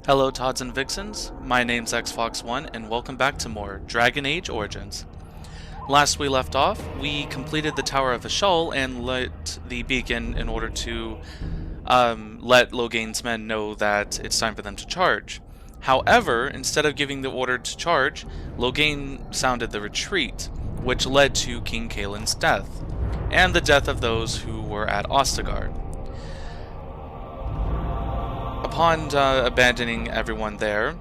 Hello Tods and Vixens, my name's XFox1 and welcome back to more Dragon Age Origins. Last we left off, we completed the Tower of Isal and lit the beacon in order to let Loghain's men know that it's time for them to charge. However, instead of giving the order to charge, Loghain sounded the retreat, which led to King Cailan's death, and the death of those who were at Ostigar. Upon abandoning everyone there,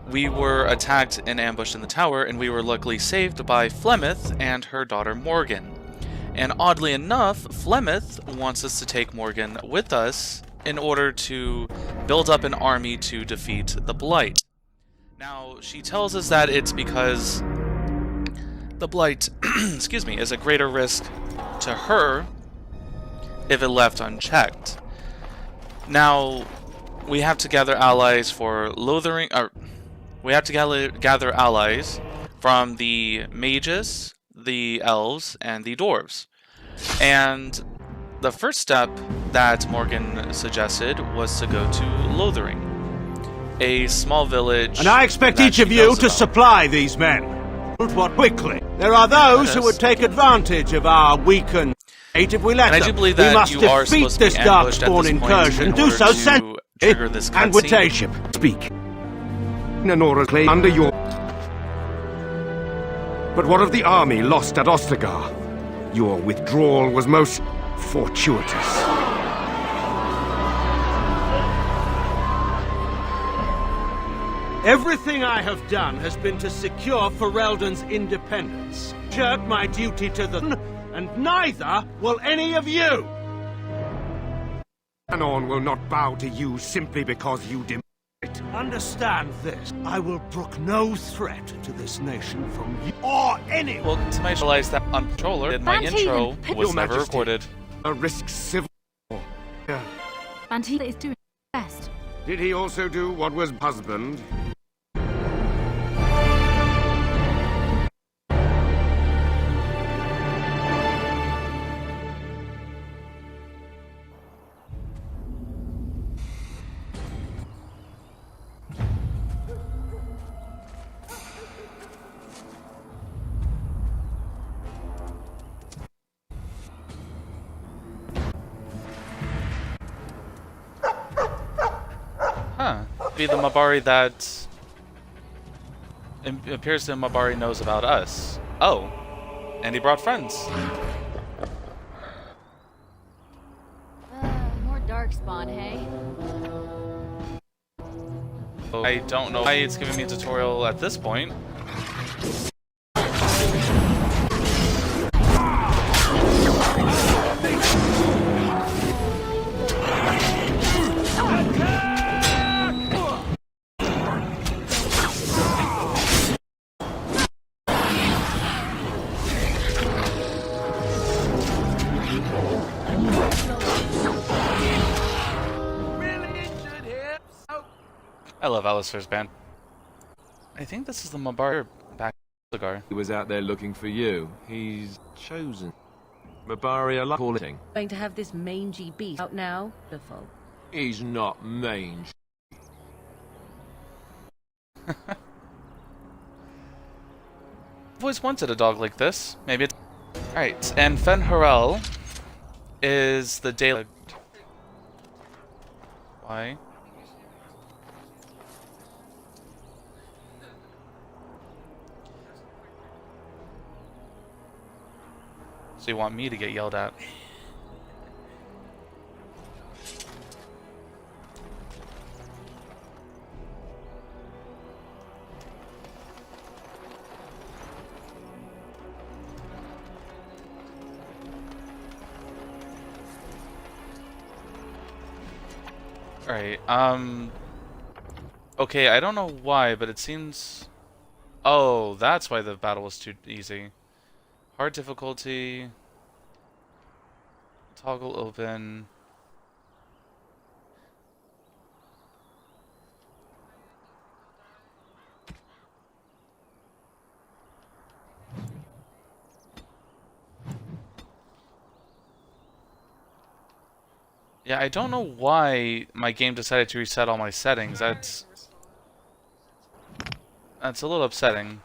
we were attacked and ambushed in the tower, and we were luckily saved by Flemeth and her daughter Morgan. And oddly enough, Flemeth wants us to take Morgan with us in order to build up an army to defeat the blight. Now, she tells us that it's because the blight, excuse me, is a greater risk to her if it left unchecked. Now, we have to gather allies for loathering, we have to gather allies from the mages, the elves, and the dwarves. And the first step that Morgan suggested was to go to Lothering, a small village. And I expect each of you to supply these men. But quickly. There are those who would take advantage of our weakened state if we let them. And I do believe that we must defeat this darkspawn incursion. Do so trigger this and with ship. Speak. Nanora clay under your. But what of the army lost at Ostigar? Your withdrawal was most fortuitous. Everything I have done has been to secure Ferelden's independence. Shirk my duty to them, and neither will any of you! Anon will not bow to you simply because you demand it. Understand this. I will brook no threat to this nation from you or anyone. Well, to my realize that on controller, my intro was never recorded. A risk civil war. Yeah. And he is doing his best. Did he also do what was husband? Huh. Be the Mabari that it appears that Mabari knows about us. Oh. And he brought friends. More darkspawn, hey? I don't know why it's giving me a tutorial at this point. I love Alister's band. I think this is the Mabari back in Ostigar. He was out there looking for you. He's chosen. Mabari are calling. Going to have this mangy beast out now? Beautiful. He's not mange. I've always wanted a dog like this. Maybe it's... Alright, and Fenharel is the daily... Why? So you want me to get yelled at? Alright, okay, I don't know why, but it seems... Oh, that's why the battle was too easy. Hard difficulty. Toggle open. Yeah, I don't know why my game decided to reset all my settings. That's That's a little upsetting.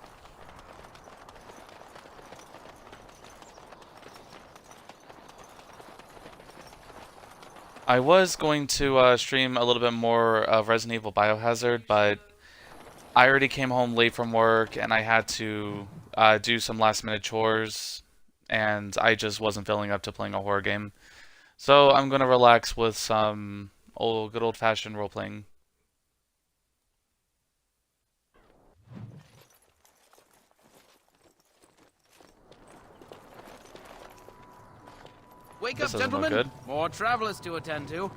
I was going to stream a little bit more of Resident Evil Biohazard, but I already came home late from work and I had to do some last minute chores, and I just wasn't feeling up to playing a horror game. So I'm going to relax with some good old-fashioned role-playing. Wake This up, doesn't look gentlemen. good. More travelers to attend to.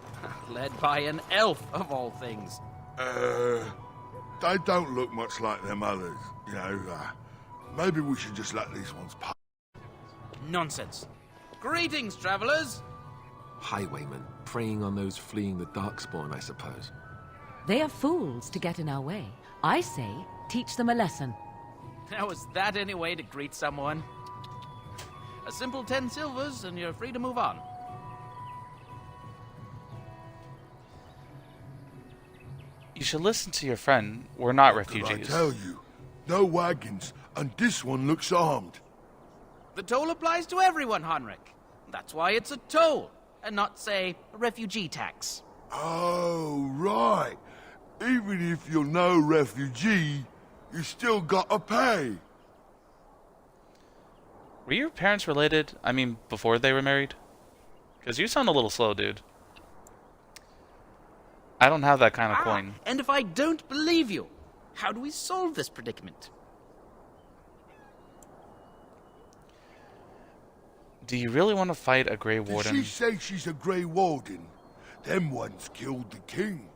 Led by an elf, of all things. They don't look much like them others, you know. Maybe we should just let these ones pass. Nonsense. Greetings, travelers. Highwaymen, preying on those fleeing the Darkspawn, I suppose. They are fools to get in our way. I say, teach them a lesson. Now, is that any way to greet someone? A simple 10 silvers, and you're free to move on. You should listen to your friend. We're not What could I refugees. tell you? No wagons, and this one looks armed. The toll applies to everyone, Heinrich. That's why it's a toll, and not, say, a refugee tax. Oh, right. Even if you're no refugee, you still gotta pay. Were your parents related? I mean, before they were married? Because you sound a little slow, dude. I don't have that kind of coin. And if I don't believe you, how do we solve this predicament? Do you really want to fight a Grey Did Warden? she say she's a Grey Warden? Them ones killed the king.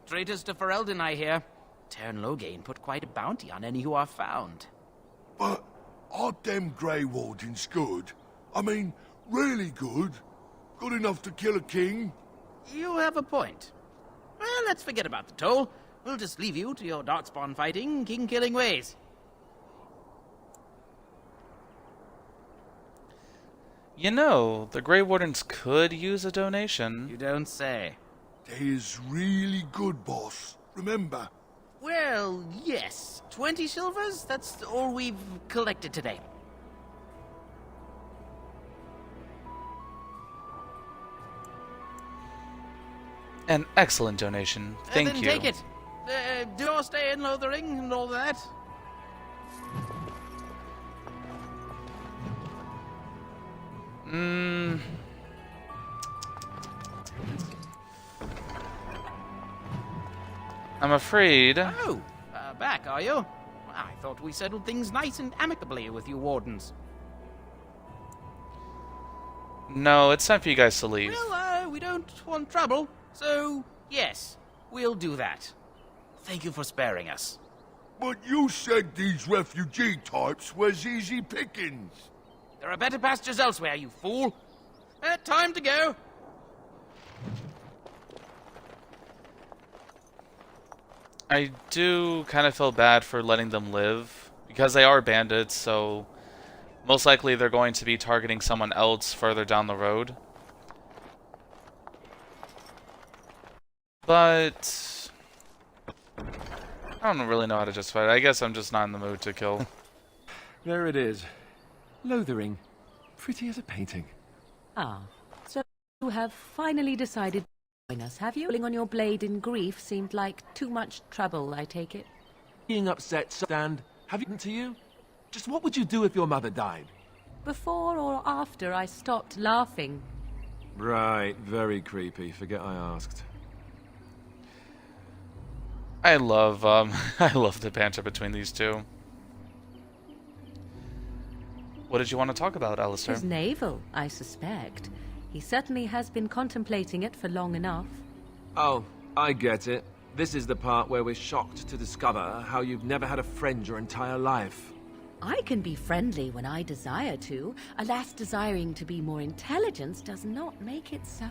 Traitors to Ferelden, I hear. Tern Loghain put quite a bounty on any who are found. But are them Grey Wardens good? I mean, really good? Good enough to kill a king? You have a point. Well, let's forget about the toll. We'll just leave you to your darkspawn fighting, king-killing ways. You know, the Grey Wardens could use a You donation. don't say. They is really good, boss. Remember? Well, yes. 20 silvers? That's all we've collected today. An excellent donation. Thank then you. take it. Do you stay in Lothering and all that? I'm afraid. Oh, back, are you? I thought we settled things nice and amicably with you wardens. No, it's time for you guys to leave. Well, we don't want trouble, so yes, we'll do that. Thank you for sparing us. But you said these refugee types was easy pickings. There are better pastures elsewhere, you fool. Time to go. I do kind of feel bad for letting them live, because they are bandits, so most likely they're going to be targeting someone else further down the road. But I don't really know how to justify it. I guess I'm just not in the mood to kill. There it is. Lothering. Pretty as a painting. Ah, so you have finally decided to join us, have you? Pulling on your blade in grief seemed like too much trouble, I take it. Being upset, stand. Have you to you? Just what would you do if your mother died? Before or after I stopped laughing. Right, very creepy. Forget I asked. I love I love the banter between these two. What did you want to talk about, Alister? His navel, I suspect. He certainly has been contemplating it for long enough. Oh, I get it. This is the part where we're shocked to discover how you've never had a friend your entire life. I can be friendly when I desire to. Alas, desiring to be more intelligent does not make it so.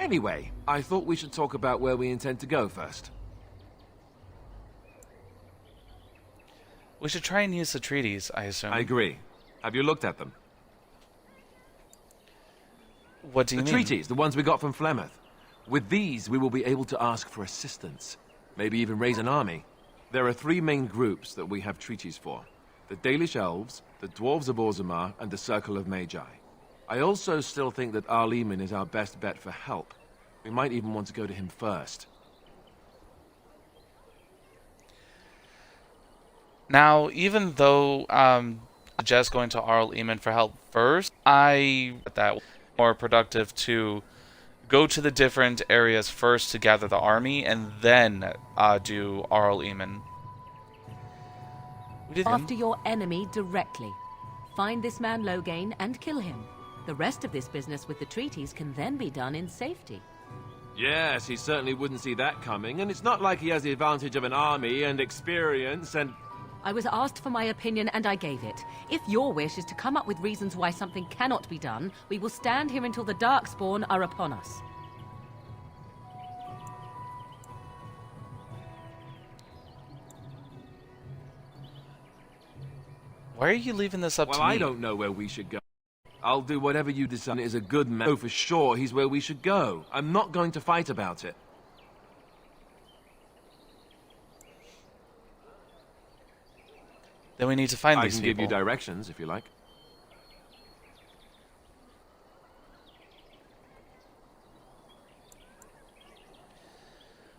Anyway, I thought we should talk about where we intend to go first. We should try and use the treaties, I assume. I agree. Have you looked at them? What do you The mean? treaties, the ones we got from Flemeth. With these, we will be able to ask for assistance. Maybe even raise an army. There are three main groups that we have treaties for. The Dalish Elves, the Dwarves of Orzammar, and the Circle of Magi. I also still think that Lyman is our best bet for help. We might even want to go to him first. Now, even though just going to Lyman for help first, I think that more productive to go to the different areas first to gather the army, and then do Lyman. After your enemy directly. Find this man Loghain and kill him. The rest of this business with the treaties can then be done in safety. Yes, he certainly wouldn't see that coming, and it's not like he has the advantage of an army and experience and... I was asked for my opinion and I gave it. If your wish is to come up with reasons why something cannot be done, we will stand here until the Darkspawn are upon us. Why are you leaving this up to me? Well, I don't know where we should go. I'll do whatever you decide is a good man. Oh, for sure, he's where we should go. I'm not going to fight about it. Then we need to find these people. I can give you directions, if you like.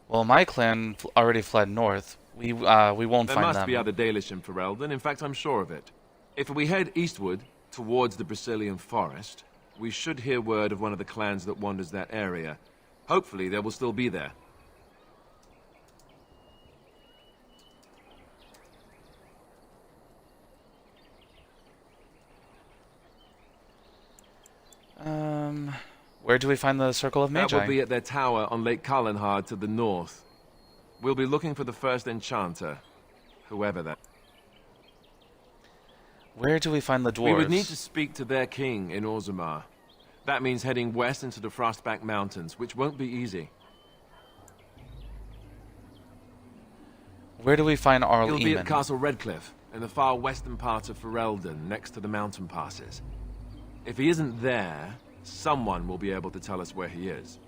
Well, my clan already fled north. We won't find them. There must be other Dalish in Ferelden. In fact, I'm sure of it. If we head eastward, towards the Brazilian forest, we should hear word of one of the clans that wanders that area. Hopefully, they will still be there. Where do we find the Circle of Magi? That will be at their tower on Lake Kalenhard to the north. We'll be looking for the first enchanter, whoever that. Where do we find the dwarves? We would need to speak to their king in Orzammar. That means heading west into the Frostback Mountains, which won't be easy. Where do we find Lyman? He'll be at Castle Redcliffe, in the far western part of Ferelden, next to the mountain passes. If he isn't there, someone will be able to tell us where he is.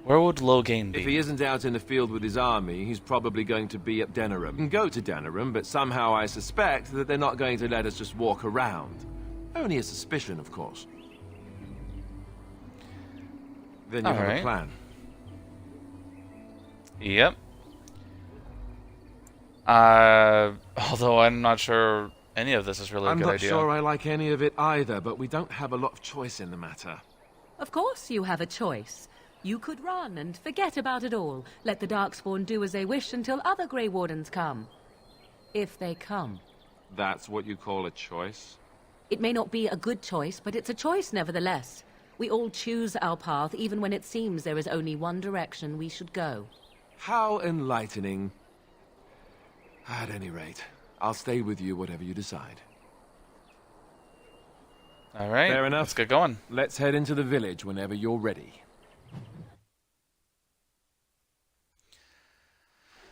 Where would Loghain be? If he isn't out in the field with his army, he's probably going to be at Denerim. We can go to Denerim, but somehow I suspect that they're not going to let us just walk around. Only a suspicion, of course. Then you have a plan. Yep. Although I'm not sure any of this is really a good idea. I'm not sure I like any of it either, but we don't have a lot of choice in the matter. Of course you have a choice. You could run and forget about it all. Let the Darkspawn do as they wish until other Graywardens come. If they come. That's what you call a choice? It may not be a good choice, but it's a choice nevertheless. We all choose our path, even when it seems there is only one direction we should go. How enlightening. At any rate, I'll stay with you whatever you decide. All right, fair enough. Let's get going. Let's head into the village whenever you're ready.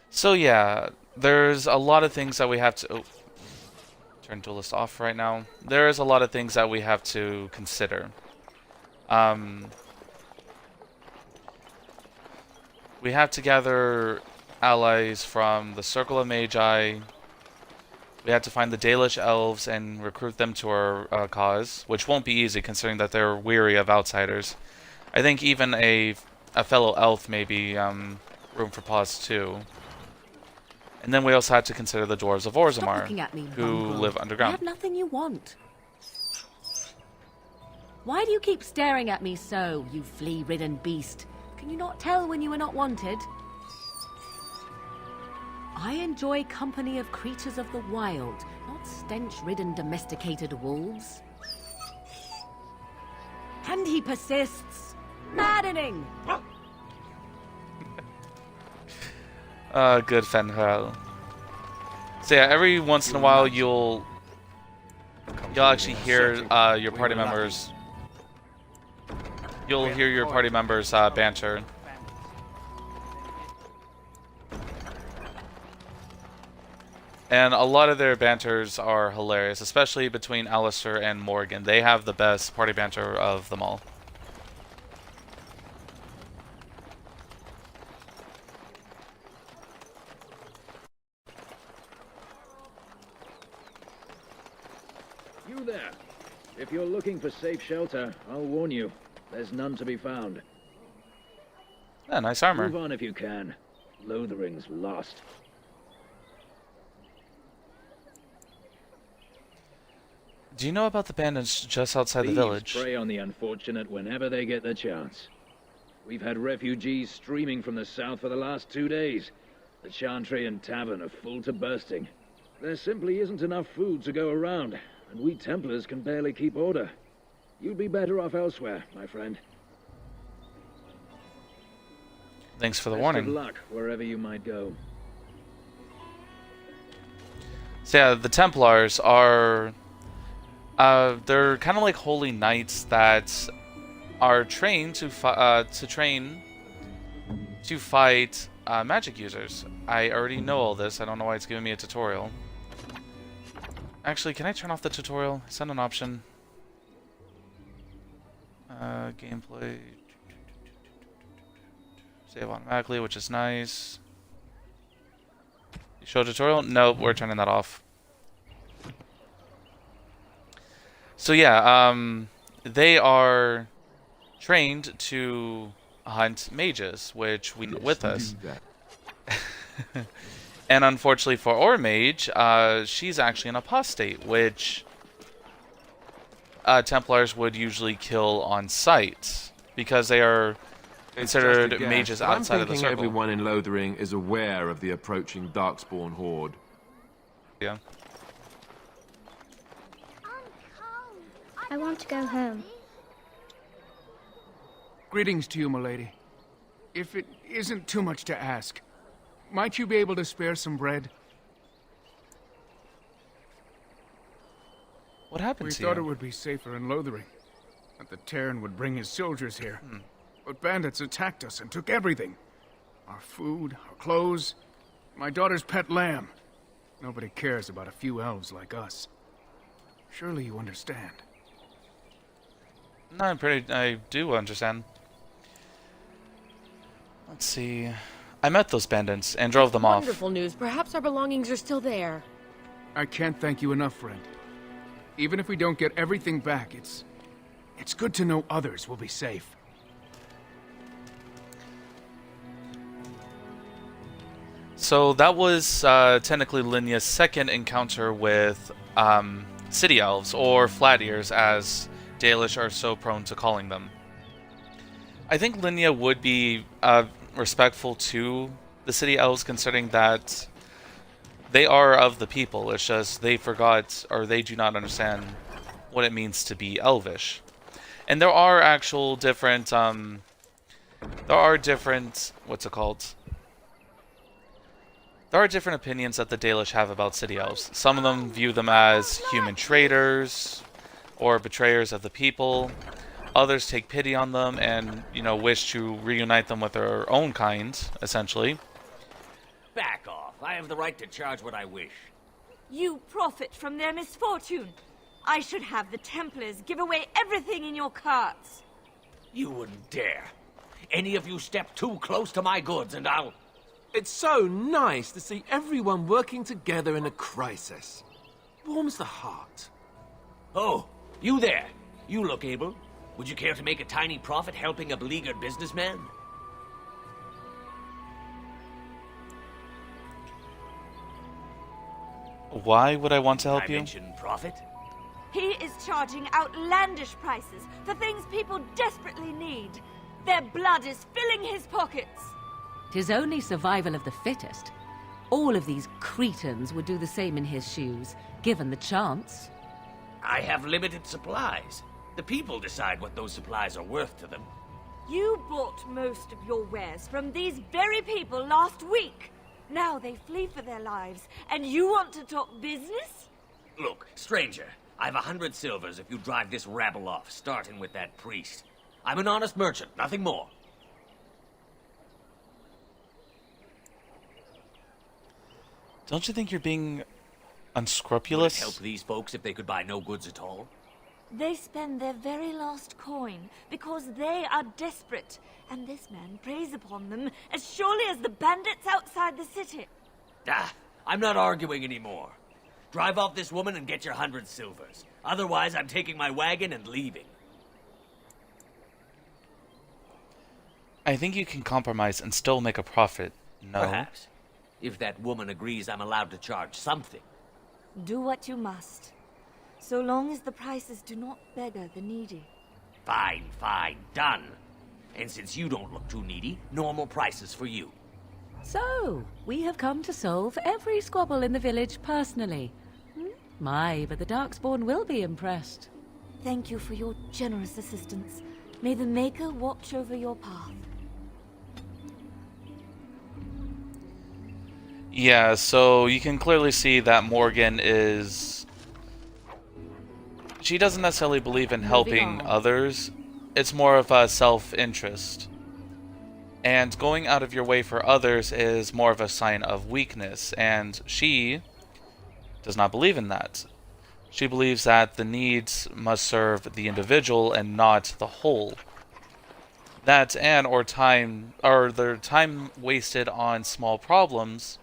So yeah, there's a lot of things that we have to... Oh, turn duelist off right now. There's a lot of things that we have to consider. We have to gather allies from the Circle of Magi. We have to find the Dalish Elves and recruit them to our cause, which won't be easy considering that they're weary of outsiders. I think even a fellow elf may be room for pause too. And then we also had to consider the Dwarves of Orzammar, who live underground. I have nothing you want. Why do you keep staring at me so, you flea-ridden beast? Can you not tell when you are not wanted? I enjoy company of creatures of the wild, not stench-ridden domesticated wolves. And he persists. Maddening! Good Fenhel. So yeah, every once in a while you'll actually hear your party members. You'll hear your party members banter. And a lot of their banters are hilarious, especially between Alister and Morgan. They have the best party banter of them all. there. If you're looking for safe shelter, I'll warn you, there's none to be found. Yeah, nice armor. Move on if you can. Lothering's lost. Do you know about the bandits just outside the Thieves village? prey on the unfortunate whenever they get the chance. We've had refugees streaming from the south for the last 2 days. The Chantry and Tavern are full to bursting. There simply isn't enough food to go around, and we Templars can barely keep order. You'd be better off elsewhere, my friend. Thanks for the Best warning. of luck wherever you might go. So yeah, the Templars are... they're kind of like holy knights that are trained to fight magic users. I already know all this. I don't know why it's giving me a tutorial. Actually, can I turn off the tutorial? Is that an option? Gameplay. Save automatically, which is nice. Show tutorial? Nope, we're turning that off. So yeah, they are trained to hunt mages, which we with us. And unfortunately for our mage, she's actually an apostate, which Templars would usually kill on sight because they are considered mages outside of the circle. Everyone in Lothering is aware of the approaching Darkspawn horde. Yeah. I want to go home. Greetings to you, milady. If it isn't too much to ask, might you be able to spare some bread? What happened to you? We thought it would be safer in Lothering, that the Terran would bring his soldiers here. But bandits attacked us and took everything. Our food, our clothes, my daughter's pet lamb. Nobody cares about a few elves like us. Surely you understand. No, I do understand. Let's see. I met those bandits and drove them off. Wonderful news. Perhaps our belongings are still there. I can't thank you enough, friend. Even if we don't get everything back, it's good to know others will be safe. So that was technically Lynia's second encounter with city elves, or flat ears, as Dalish are so prone to calling them. I think Lynia would be respectful to the city elves, considering that they are of the people. It's just they forgot, or they do not understand what it means to be elvish. And there are actual different, what's it called? There are different opinions that the Dalish have about city elves. Some of them view them as human traitors or betrayers of the people. Others take pity on them and, you know, wish to reunite them with their own kind, essentially. Back off. I have the right to charge what I wish. You profit from their misfortune. I should have the Templars give away everything in your carts. You wouldn't dare. Any of you step too close to my goods and I'll... It's so nice to see everyone working together in a crisis. Warms the heart. Oh, you there. You look able. Would you care to make a tiny profit helping a beleaguered businessman? Why would I want to help you? I mentioned profit. He is charging outlandish prices for things people desperately need. Their blood is filling his pockets. 'Tis only survival of the fittest. All of these cretins would do the same in his shoes, given the chance. I have limited supplies. The people decide what those supplies are worth to them. You bought most of your wares from these very people last week. Now they flee for their lives, and you want to talk business? Look, stranger, I've 100 silvers if you drive this rabble off, starting with that priest. I'm an honest merchant, nothing more. Don't you think you're being Would it unscrupulous? help these folks if they could buy no goods at all? They spend their very last coin because they are desperate, and this man preys upon them as surely as the bandits outside the city. Ah, I'm not arguing anymore. Drive off this woman and get your 100 silvers. Otherwise, I'm taking my wagon and leaving. I think you can compromise and still make a profit. No. Perhaps. If that woman agrees I'm allowed to charge something. Do what you must, so long as the prices do not beggar the needy. Fine, fine, done. And since you don't look too needy, normal prices for you. So, we have come to solve every squabble in the village personally. My, but the Darkspawn will be impressed. Thank you for your generous assistance. May the Maker watch over your path. Yeah, so you can clearly see that Morgan is... She doesn't necessarily believe in helping others. It's more of a self-interest. And going out of your way for others is more of a sign of weakness, and she does not believe in that. She believes that the needs must serve the individual and not the whole. That or their time wasted on small problems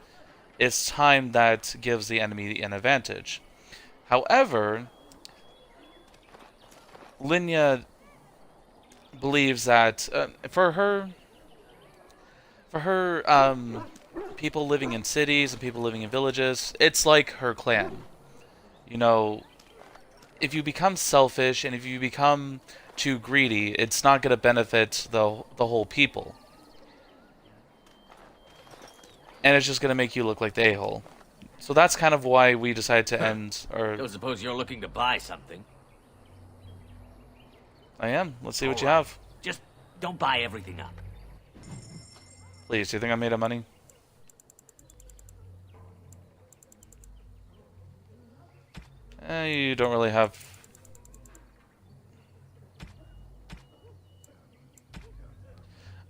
is time that gives the enemy an advantage. However, Lyna believes that for her, people living in cities and people living in villages, it's like her clan. You know, if you become selfish and if you become too greedy, it's not going to benefit the whole people. And it's just going to make you look like the a-hole. So that's kind of why we decided to end... I don't suppose you're looking to buy something. I am. Let's see what you have. Just don't buy everything up. Please, do you think I'm made of money? You don't really have...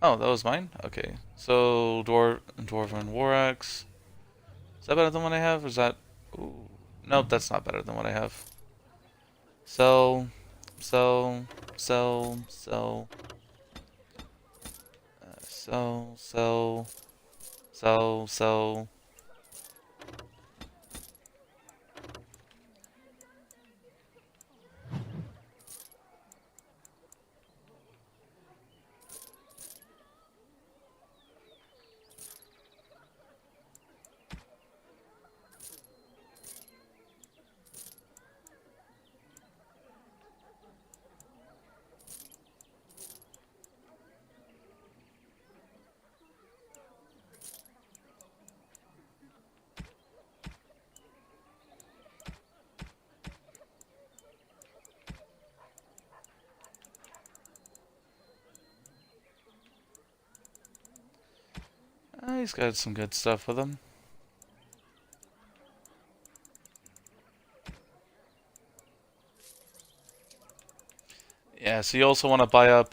Oh, that was mine? Okay. So, Dwarven War Axe. Is that better than what I have? Or is that... Ooh. Nope, that's not better than what I have. So... So... He's got some good stuff with him. Yeah, so you also want to buy up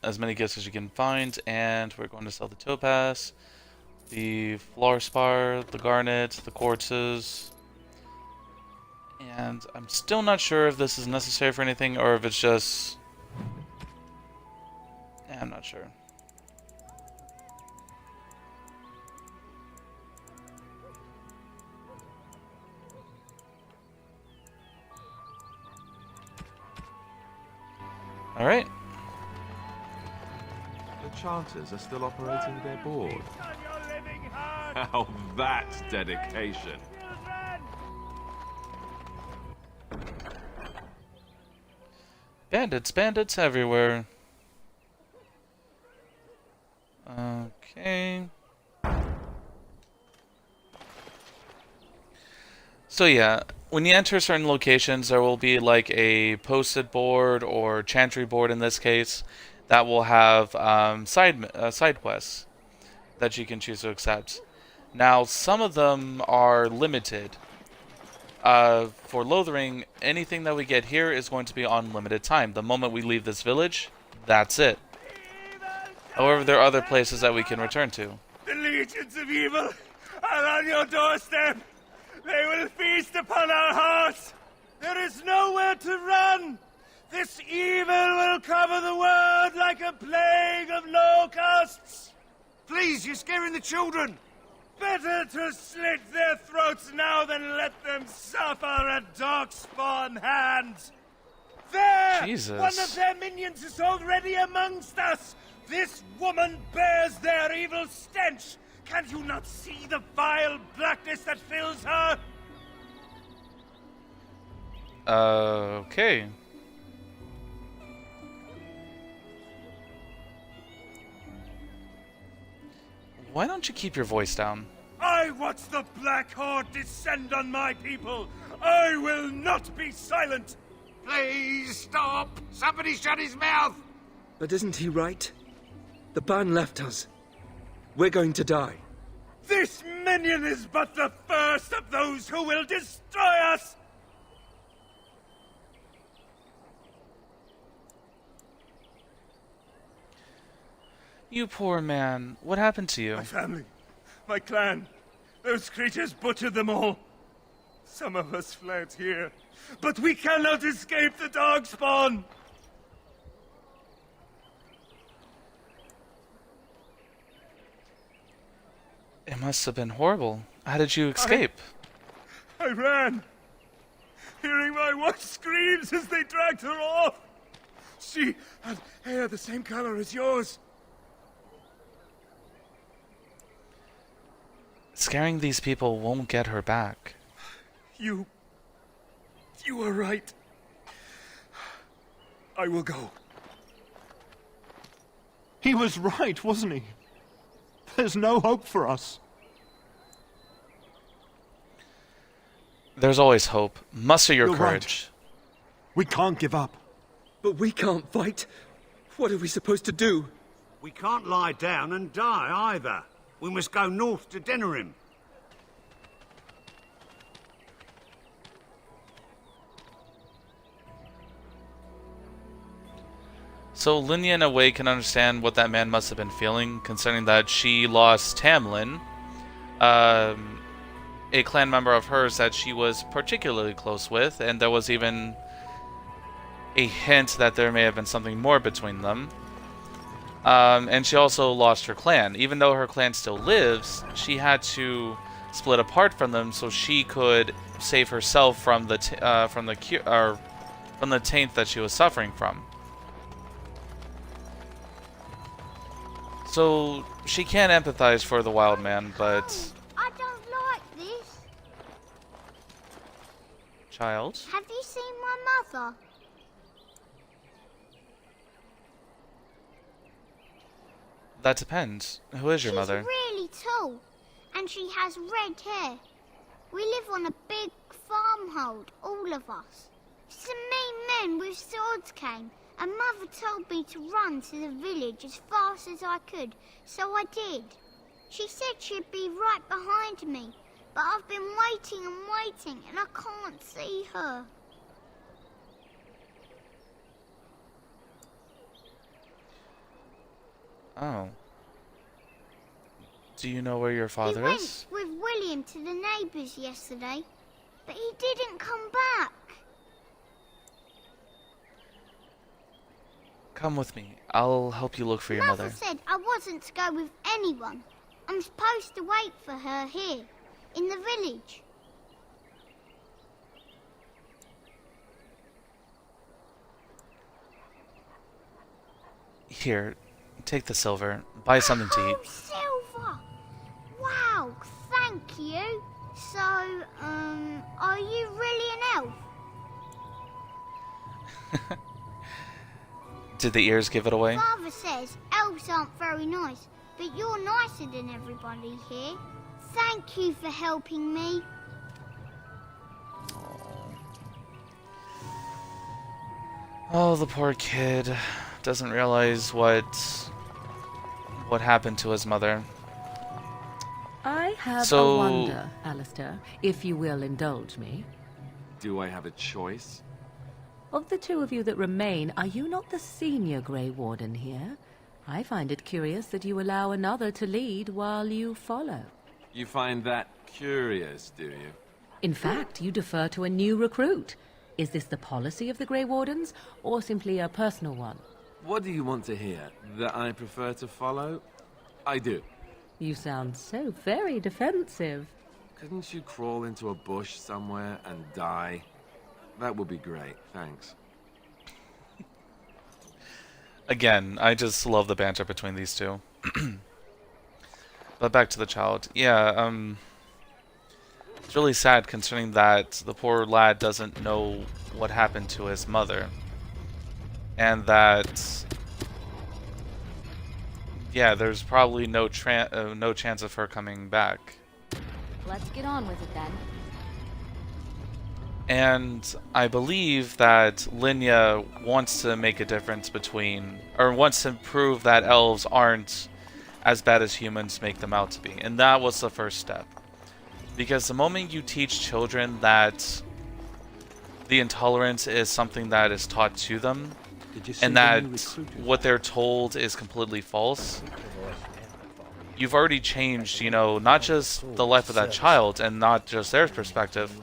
as many gifts as you can find, and we're going to sell the topaz, the fluorspar, the garnet, the quartzes, and I'm still not sure if this is necessary for anything or if it's just... Yeah, I'm not sure. Alright. The Chanters are still operating their board. Now that's dedication. Bandits everywhere. Okay. So yeah, when you enter certain locations, there will be like a posted board or chantry board in this case that will have side quests that you can choose to accept. Now, some of them are limited. For Lothering, anything that we get here is going to be on limited time. The moment we leave this village, that's it. However, there are other places that we can return to. The legions of evil are on your doorstep. They will feast upon our hearts. There is nowhere to run. This evil will cover the world like a plague of locusts. Please, you're scaring the children. Better to slit their throats now than let them suffer at Darkspawn hands. There! Jesus. One of their minions is already amongst us! This woman bears their evil stench! Can you not see the vile blackness that fills her? Okay. Why don't you keep your voice down? I watch the Black Horde descend on my people! I will not be silent! Please stop! Somebody shut his mouth! But isn't he right? The ban left us. We're going to die. This minion is but the first of those who will destroy us! You poor man. What happened to you? My family, my clan, those creatures butchered them all. Some of us fled here, but we cannot escape the Darkspawn! It must have been horrible. How did you escape? I ran, hearing my wife's screams as they dragged her off. She had hair the same color as yours. Scaring these people won't get her back. You were right. I will go. He was right, wasn't he? There's no hope for us. There's always hope. Muster your You're courage. Right. We can't give up. But we can't fight. What are we supposed to do? We can't lie down and die either. We must go north to Denerim. So Lyna in a way can understand what that man must have been feeling, considering that she lost Tamlin, a clan member of hers that she was particularly close with, and there was even a hint that there may have been something more between them. And she also lost her clan. Even though her clan still lives, she had to split apart from them so she could save herself from the taint that she was suffering from. So she can empathize for the wild man, but I don't like this. child, Have you seen my mother? that depends. Who is your mother? She's really tall, and she has red hair. We live on a big farmhold, all of us. Some mean men with swords came, and Mother told me to run to the village as fast as I could, so I did. She said she'd be right behind me, but I've been waiting and waiting, and I can't see her. Oh. Do you know where your father is? He went with William to the neighbours yesterday, but he didn't come back. Come with me. I'll help you look for your mother. Mother said I wasn't to go with anyone. I'm supposed to wait for her here, in the village. Here, take the silver. Buy something to eat. Oh, silver! Wow, thank you. So, are you really an elf? Did the ears give it away? Father says elves aren't very nice, but you're nicer than everybody here. Thank you for helping me. Oh, the poor kid doesn't realize what happened to his mother. I have So- a wonder, Alister, if you will indulge me. Do I have a choice? Of the two of you that remain, are you not the senior Grey Warden here? I find it curious that you allow another to lead while you follow. You find that curious, do you? In fact, you defer to a new recruit. Is this the policy of the Grey Wardens, or simply a personal one? What do you want to hear? That I prefer to follow? I do. You sound so very defensive. Couldn't you crawl into a bush somewhere and die? That would be great, thanks. Again, I just love the banter between these two. But back to the child. Yeah, it's really sad considering that the poor lad doesn't know what happened to his mother. And that, yeah, there's probably no chance of her coming back. Let's get on with it then. And I believe that Lyna wants to make a difference between, or wants to prove that elves aren't as bad as humans make them out to be. And that was the first step. Because the moment you teach children that the intolerance is something that is taught to them, and that what they're told is completely false, you've already changed, you know, not just the life of that child and not just their perspective,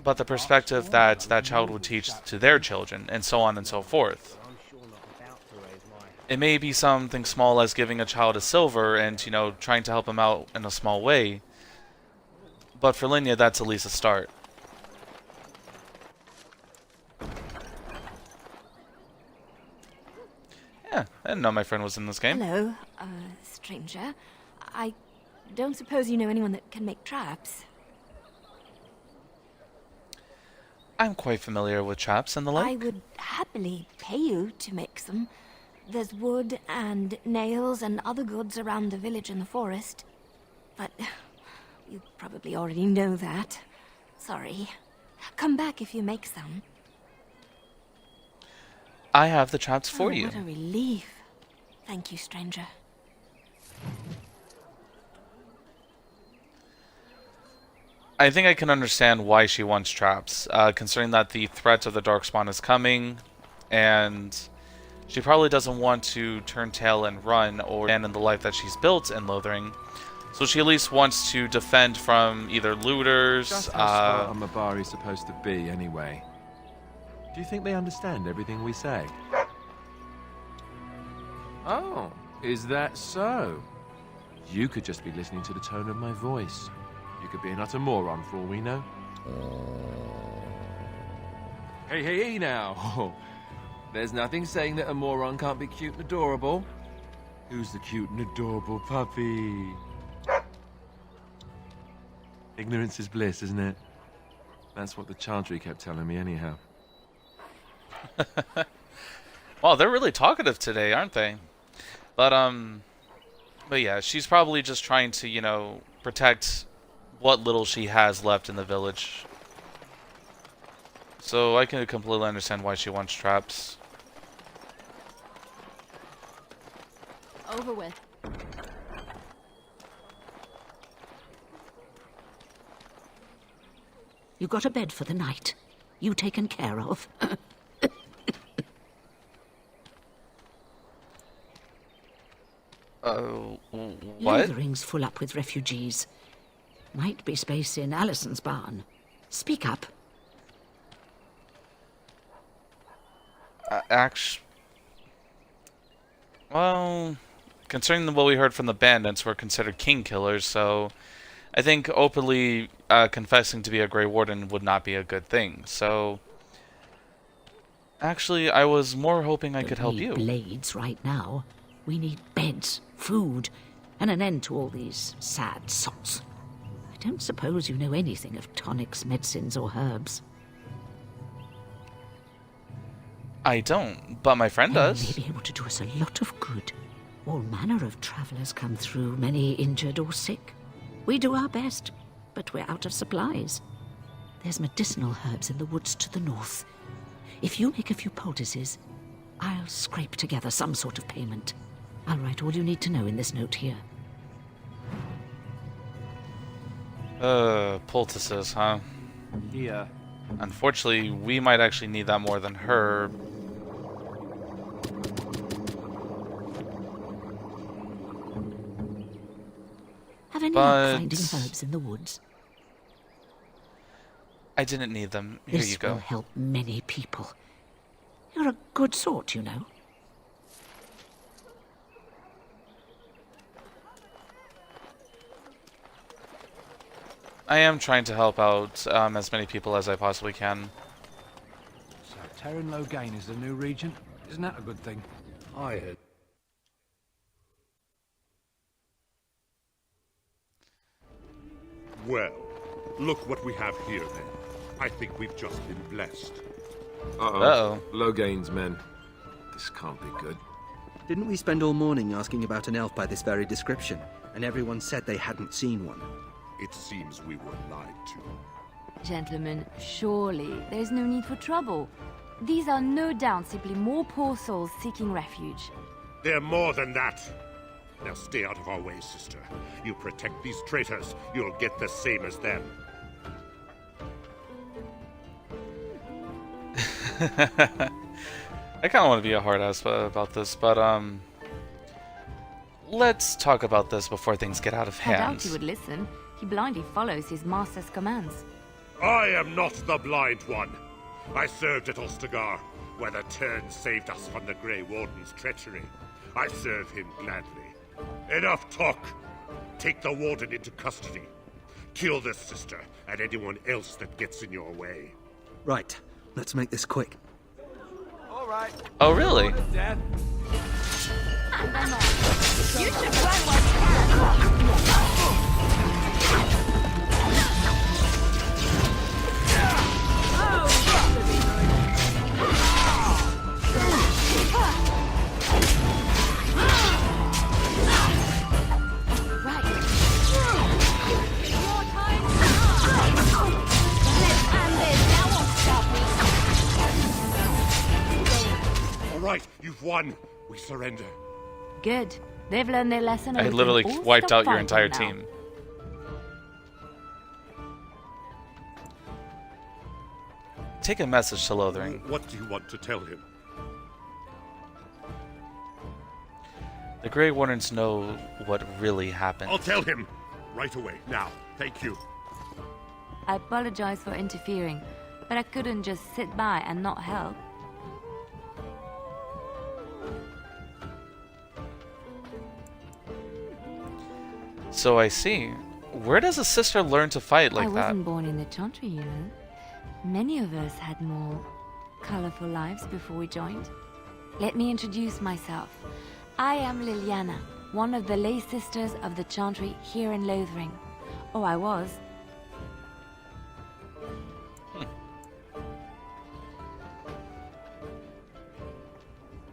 but the perspective that that child would teach to their children, and so on and so forth. It may be something small as giving a child a silver and, you know, trying to help him out in a small way, but for Lyna, that's at least a start. Yeah, I didn't know my friend was in this game. Hello, stranger. I don't suppose you know anyone that can make traps? I'm quite familiar with traps and the like. I would happily pay you to make some. There's wood and nails and other goods around the village and the forest. But you probably already know that. Sorry. Come back if you make some. I have the traps for you. What a relief. Thank you, stranger. I think I can understand why she wants traps, considering that the threat of the Darkspawn is coming, and she probably doesn't want to turn tail and run or abandon the life that she's built in Lothering. So she at least wants to defend from either looters. Just how smart Mabari is supposed to be, anyway. Do you think they understand everything we say? Oh, is that so? You could just be listening to the tone of my voice. You could be an utter moron for all we know. Hey, hey, hey now! There's nothing saying that a moron can't be cute and adorable. Who's the cute and adorable puppy? Ignorance is bliss, isn't it? That's what the Chantry kept telling me anyhow. Wow, they're really talkative today, aren't they? But yeah, she's probably just trying to, you know, protect what little she has left in the village. So I can completely understand why she wants traps. Over with. You got a bed for the night. You taken care of. What? Lothering's full up with refugees. Might be space in Alison's barn. Speak up. Well, considering what we heard from the bandits, we're considered king killers, so I think openly confessing to be a Grey Warden would not be a good thing. So, actually, I was more hoping I could help you. Blades right now. We need beds, food, and an end to all these sad sots. I don't suppose you know anything of tonics, medicines, or herbs. I don't, but my friend does. May be able to do us a lot of good. All manner of travellers come through, many injured or sick. We do our best, but we're out of supplies. There's medicinal herbs in the woods to the north. If you make a few poultices, I'll scrape together some sort of payment. I'll write all you need to know in this note here. Poultices, huh? Yeah. Unfortunately, we might actually need that more than her. Have any luck finding herbs in the woods? I didn't need them. Here you go. This will help many people. You're a good sort, you know. I am trying to help out as many people as I possibly can. So Terran Loghain is the new regent? Isn't that a good thing? I heard. Well, look what we have here then. I think we've just been blessed. Uh-oh. Loghain's men. This can't be good. Didn't we spend all morning asking about an elf by this very description, and everyone said they hadn't seen one? It seems we were lied to. Gentlemen, surely there's no need for trouble. These are no doubt simply more poor souls seeking refuge. They're more than that. Now stay out of our way, sister. You protect these traitors, you'll get the same as them. I kind of want to be a hard ass about this, but let's talk about this before things get out of I doubt hand. he would listen. He blindly follows his master's commands. I am not the blind one. I served at Ostigar, where the Turn saved us from the Graywardens' treachery. I serve him gladly. Enough talk! Take the warden into custody. Kill this sister and anyone else that gets in your way. Right. Let's make this quick. All right. Oh, really? You should run while All right, you've won. We surrender. Good. They've learned their lesson. I and we literally can all wiped stop out your fighting entire now. team. Take a message to Lothering. What do you want to tell him? The Graywardens know what really happened. I'll tell him. Right away. Now. Thank you. I apologize for interfering, but I couldn't just sit by and not help. So I see. Where does a sister learn to fight like I that? wasn't born in the Chantry, you know. Many of us had more colorful lives before we joined. Let me introduce myself. I am Liliana, one of the lay sisters of the Chantry here in Lothering. Oh, I was.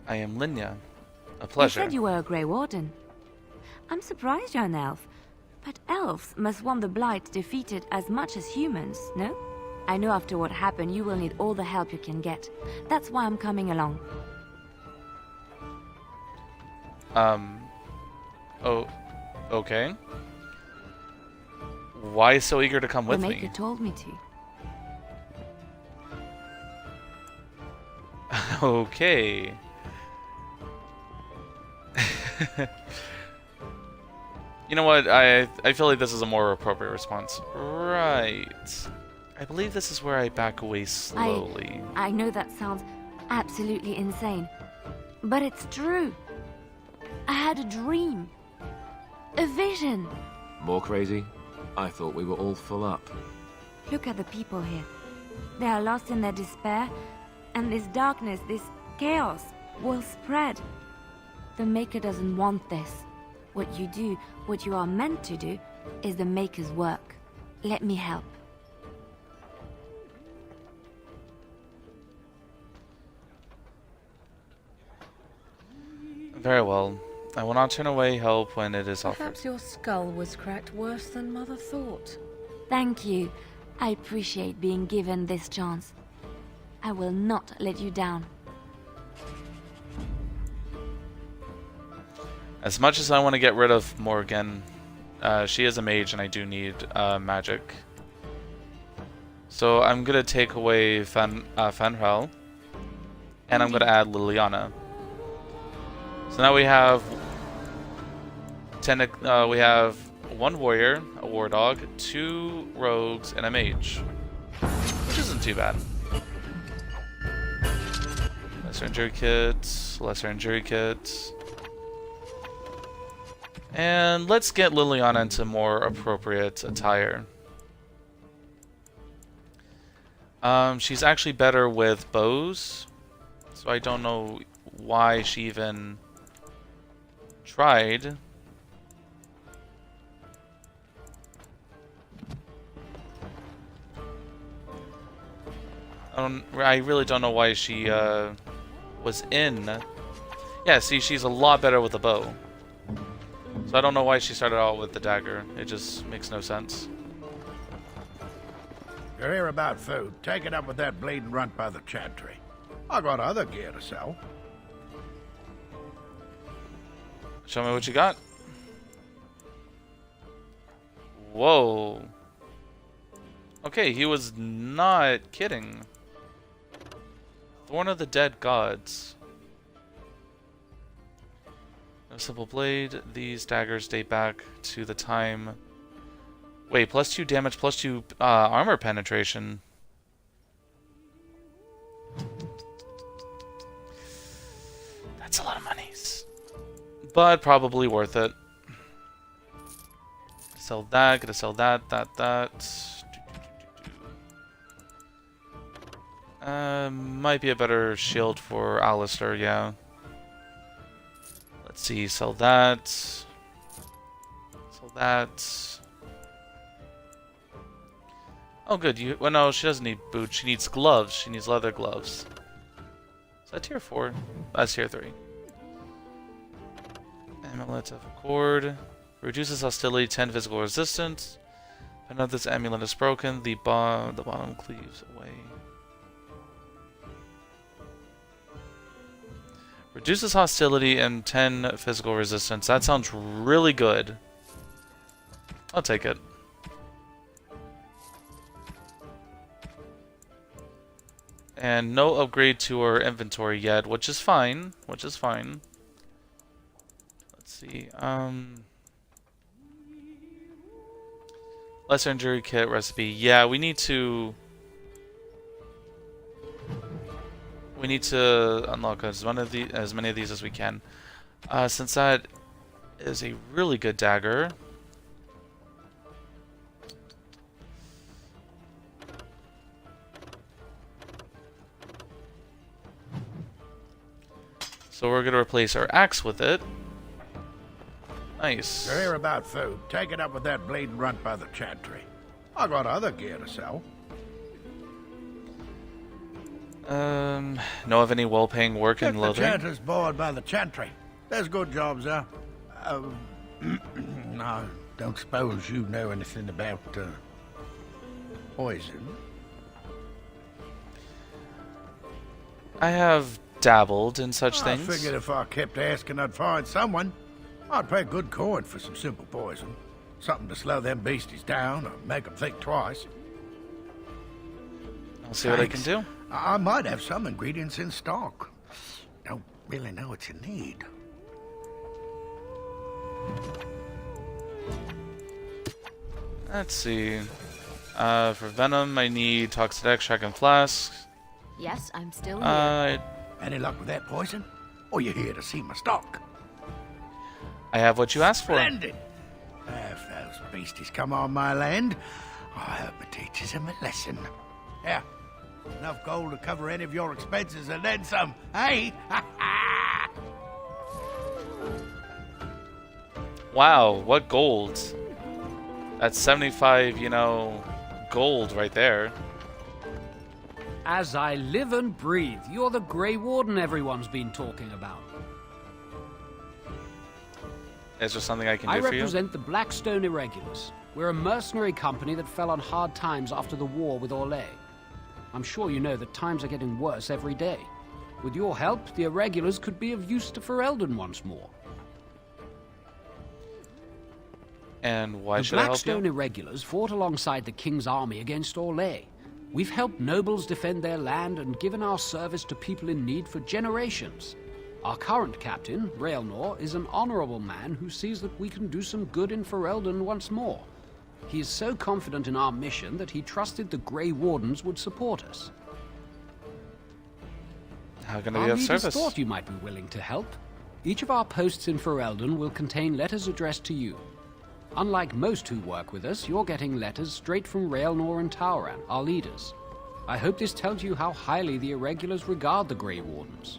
I am Lyna. A pleasure. You said you were a Grey Warden. I'm surprised you're an elf. But elves must want the blight defeated as much as humans, no? I know after what happened you will need all the help you can get. That's why I'm coming along. Oh, okay. Why so eager to come with the me? Maker told me to. Okay. You know what? I feel like this is a more appropriate response. Right. I believe this is where I back away slowly. I know that sounds absolutely insane, but it's true. I had a dream. A vision. More crazy? I thought we were all full up. Look at the people here. They are lost in their despair, and this darkness, this chaos, will spread. The Maker doesn't want this. What you do, what you are meant to do, is the Maker's work. Let me help. Very well. I will not turn away help when it is offered. Perhaps your skull was cracked worse than Mother thought. Thank you. I appreciate being given this chance. I will not let you down. As much as I want to get rid of Morgan, she is a mage and I do need magic. So I'm going to take away Fenrel, and I'm going to add Liliana. So now we have we have 1 warrior, a war dog, 2 rogues, and a mage, which isn't too bad. Lesser injury kits, lesser injury kits. And let's get Liliana into more appropriate attire. She's actually better with bows, so I don't know why she even tried. I really don't know why she was in. Yeah, see, she's a lot better with a bow. So I don't know why she started out with the dagger. It just makes no sense. You're here about food. Take it up with that bleeding runt by the chantry. I got other gear to sell. Show me what you got. Whoa. Okay, he was not kidding. Thorn of the Dead Gods. No simple blade. These daggers date back to the time... Wait, +2 damage, +2 armor penetration. That's a lot of monies. But probably worth it. Sell that, gonna sell that. Might be a better shield for Alister, yeah. Let's see, sell that. Sell that. Oh good, well no, she doesn't need boots, she needs gloves. She needs leather gloves. Is that tier 4? That's tier 3. Amulet of Accord. Reduces hostility, 10 physical resistance. If none of this amulet is broken, the bottom cleaves away. Reduces hostility and 10 physical resistance. That sounds really good. I'll take it. And no upgrade to our inventory yet, which is fine. Let's see. Lesser injury kit recipe. Yeah, we need to unlock as many of these as we can. Since that is a really good dagger. So we're gonna replace our axe with it. Nice. You're here about food. Take it up with that bleeding runt by the chantry. I got other gear to sell. Know of any well-paying work in Loghain? The chanter's board by the chantry. There's good jobs there. I don't suppose you know anything about poison. I have dabbled in such things. I figured if I kept asking, I'd find someone. I'd pay good coin for some simple poison. Something to slow them beasties down or make them think twice. I'll see what I can do. I might have some ingredients in stock. Don't really know what you need. Let's see. For venom, I need toxic extract and flasks. Yes, I'm still here. Any luck with that poison? Or you here to see my stock? I have what you asked for. Splendid! If those beasties come on my land, I hope it teaches them a lesson. Yeah, enough gold to cover any of your expenses and then some, hey? Wow, what gold? That's 75, gold right there. As I live and breathe, you're the Grey Warden everyone's been talking about. Is there something I can do for you? I represent the Blackstone Irregulars. We're a mercenary company that fell on hard times after the war with Orlais. I'm sure you know that times are getting worse every day. With your help, the Irregulars could be of use to Ferelden once more. And why should I help you? The Blackstone Irregulars fought alongside the King's army against Orlais. We've helped nobles defend their land and given our service to people in need for generations. Our current captain, Raelnor, is an honorable man who sees that we can do some good in Ferelden once more. He is so confident in our mission that he trusted the Grey Wardens would support us. How can I be of service? Our leaders thought you might be willing to help. Each of our posts in Ferelden will contain letters addressed to you. Unlike most who work with us, you're getting letters straight from Raelnor and Tauran, our leaders. I hope this tells you how highly the Irregulars regard the Graywardens.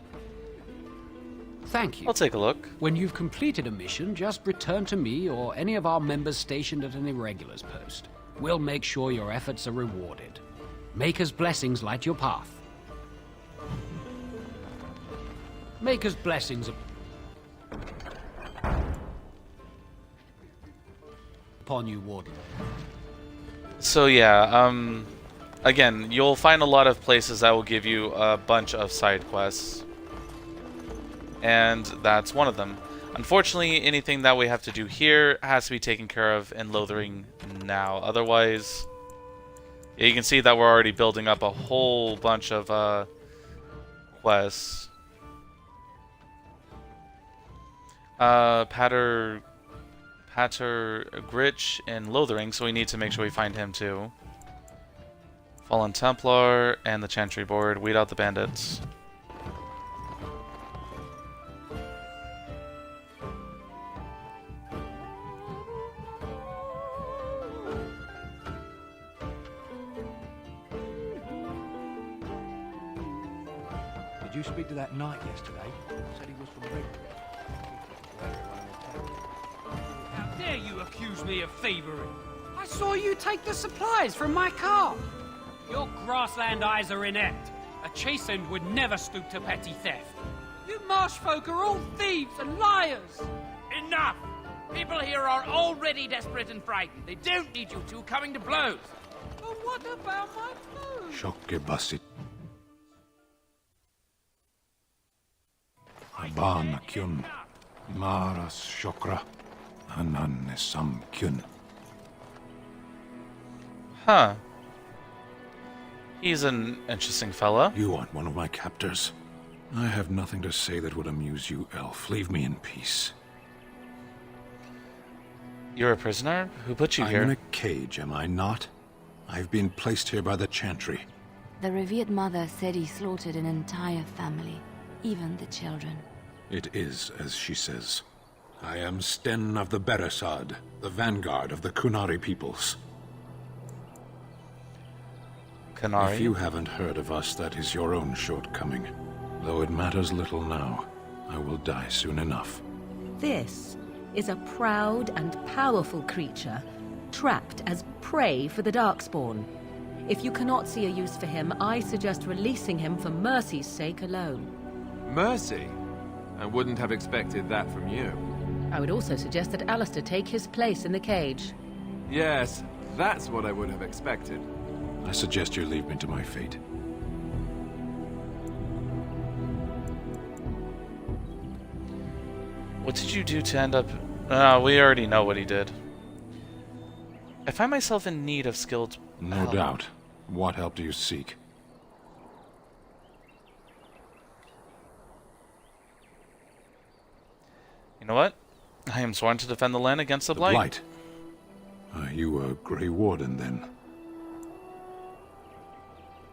Thank you. I'll take a look. When you've completed a mission, just return to me or any of our members stationed at an Irregulars post. We'll make sure your efforts are rewarded. Maker's blessings light your path. Maker's blessings upon you, Warden. So yeah, again, you'll find a lot of places that will give you a bunch of side quests. And that's one of them. Unfortunately, anything that we have to do here has to be taken care of in Lothering now. Otherwise, yeah, you can see that we're already building up a whole bunch of quests. Pater Gritch in Lothering, so we need to make sure we find him too. Fallen Templar and the Chantry board. Weed out the bandits. Did you speak to that knight yesterday? Said he was from Britain. How dare you accuse me of thievery? I saw you take the supplies from my car. Your grassland eyes are inept. A chastened would never stoop to petty theft. You marsh folk are all thieves and liars. Enough! People here are already desperate and frightened. They don't need you two coming to blows. But what about my food? Shokke basit. Abana kyun. Maras shokra. Ananne sam kyun. Huh. He's an interesting fella. You aren't one of my captors. I have nothing to say that would amuse you, Elf. Leave me in peace. You're a prisoner? Who put you I'm here? in a cage, am I not? I've been placed here by the Chantry. The revered mother said he slaughtered an entire family, even the children. It is as she says. I am Sten of the Beresad, the vanguard of the Kunari peoples. Kunari? If you haven't heard of us, that is your own shortcoming. Though it matters little now, I will die soon enough. This is a proud and powerful creature, trapped as prey for the Darkspawn. If you cannot see a use for him, I suggest releasing him for mercy's sake alone. Mercy? I wouldn't have expected that from you. I would also suggest that Alister take his place in the cage. Yes, that's what I would have expected. I suggest you leave me to my fate. What did you do to end up... we already know what he did. I find myself in need of skilled No help. doubt. What help do you seek? You know what? I am sworn to defend the land against the blight. Blight? Are you a Grey Warden, then?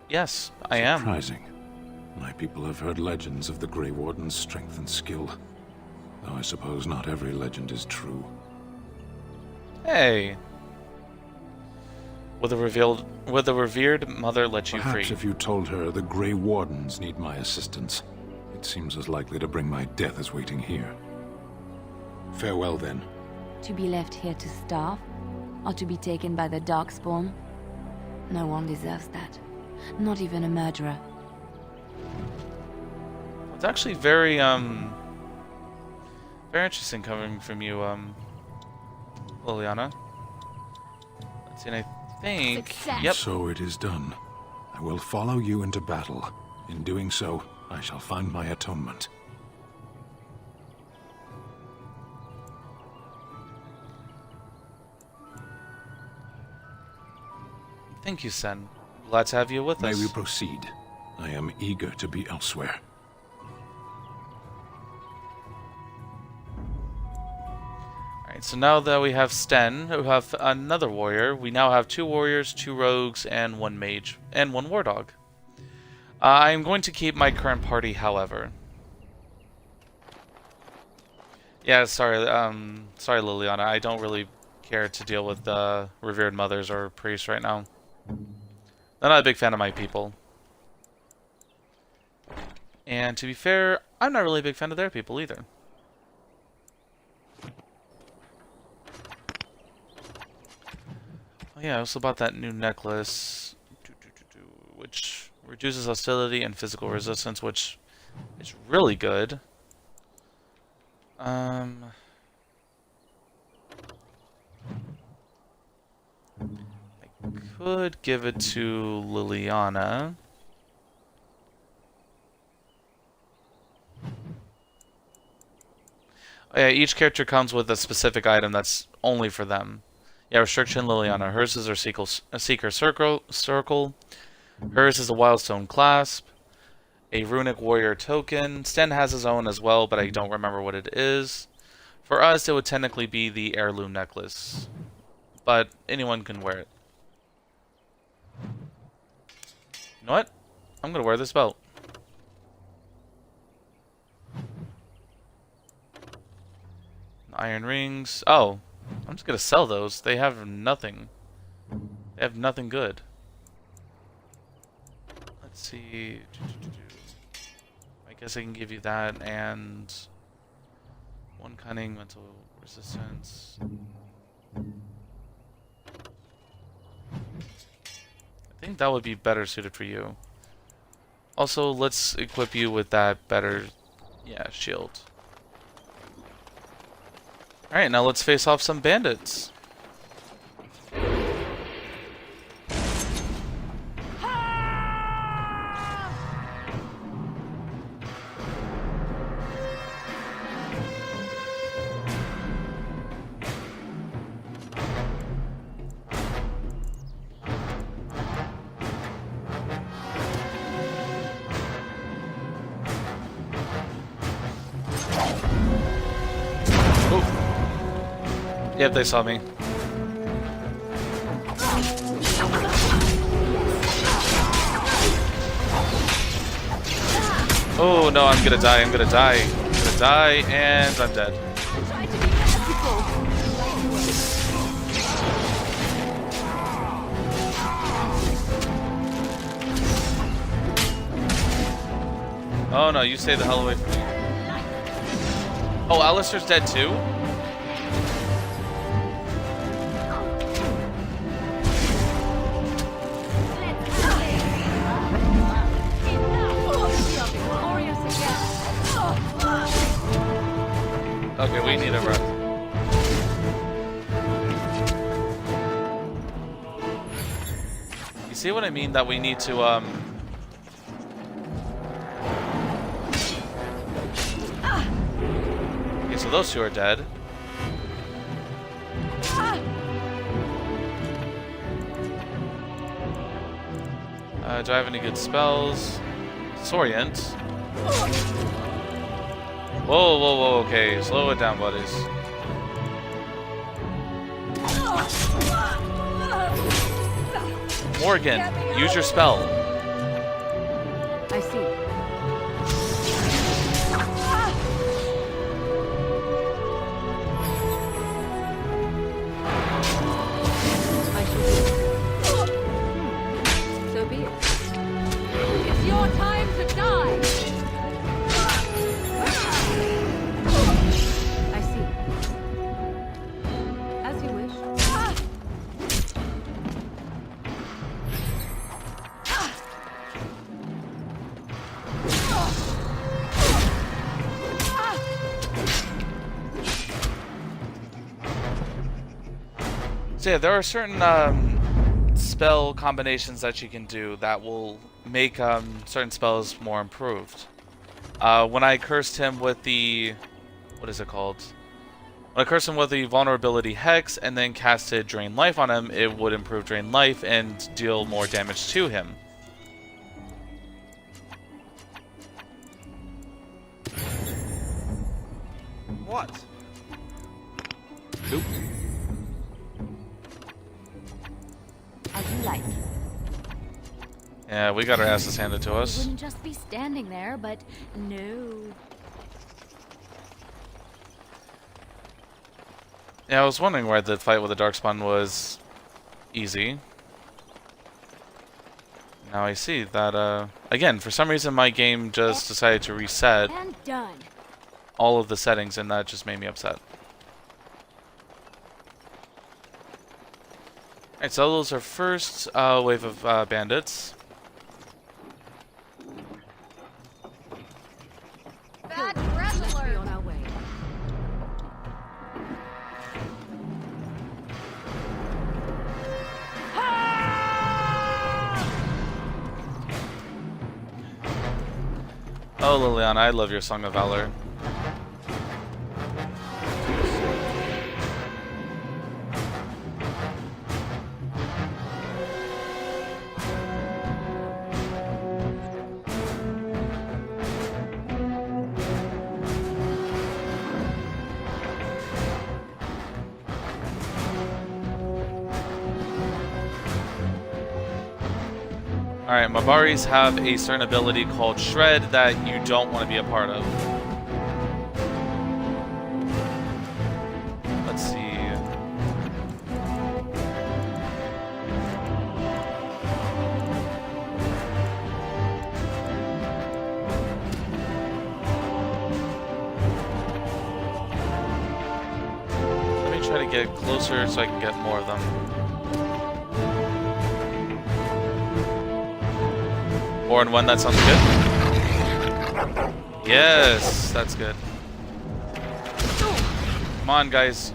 Yes, I am. Surprising. My people have heard legends of the Grey Warden's strength and skill. Though I suppose not every legend is true. Hey. Will the revered mother let you Perhaps free? if you told her the Grey Wardens need my assistance, it seems as likely to bring my death as waiting here. Farewell, then. To be left here to starve? Or to be taken by the Darkspawn? No one deserves that. Not even a murderer. It's actually very interesting coming from you, Liliana. Let's see, and I think... Success. Yep. So it is done. I will follow you into battle. In doing so, I shall find my atonement. Thank you, Sen. Glad to have you with us. May we proceed? I am eager to be elsewhere. Alright, so now that we have Sten, who have another warrior, we now have 2 warriors, 2 rogues, and 1 mage, and 1 war dog. I am going to keep my current party, however. Yeah, sorry, sorry, Liliana. I don't really care to deal with revered mothers or priests right now. They're not a big fan of my people. And to be fair, I'm not really a big fan of their people either. Oh yeah, I also bought that new necklace, which reduces hostility and physical resistance, which is really good. I could give it to Liliana. Oh yeah, each character comes with a specific item that's only for them. Yeah, restriction Liliana. Hers is her Seeker Circle. Hers is a Wildstone Clasp. A Runic Warrior Token. Sten has his own as well, but I don't remember what it is. For us, it would technically be the Heirloom Necklace. But anyone can wear it. You know what? I'm gonna wear this belt. Iron rings. Oh, I'm just gonna sell those. They have nothing. They have nothing good. Let's see. I guess I can give you that and one cunning, mental resistance. I think that would be better suited for you. Also, let's equip you with that better, yeah, shield. Alright, now let's face off some bandits. Yep, they saw me. Oh no, I'm gonna die, I'm gonna die. I'm gonna die, and I'm dead. Oh no, you stay the hell away from me. Oh, Alister's dead too? Okay, we need a rest. You see what I mean? That we need to, Okay, so those two are dead. Do I have any good spells? Sorient. Whoa, whoa, whoa, okay. Slow it down, buddies. Morgan, use your spell. I see. So be it. It's your time to die! I see. As you wish. So yeah, there are certain spell combinations that you can do that will make certain spells more improved. When I cursed him with the... what is it called? When I cursed him with the Vulnerability Hex and then casted Drain Life on him, it would improve Drain Life and deal more damage to him. What? Oop. As you like. Yeah, we got our asses handed to us. Wouldn't just be standing there, but no. Yeah, I was wondering why the fight with the Darkspawn was easy. Now I see that, again, for some reason my game just decided to reset And done. all of the settings, and that just made me upset. Alright, so those are first wave of bandits. Bad wrestler. On our way. Oh, Liliana, I love your Song of Valor. Alright, Mabaris have a certain ability called Shred that you don't want to be a part of. Let's see. Let me try to get closer so I can get more of them. Four and one, that sounds good. Yes, that's good. Come on, guys.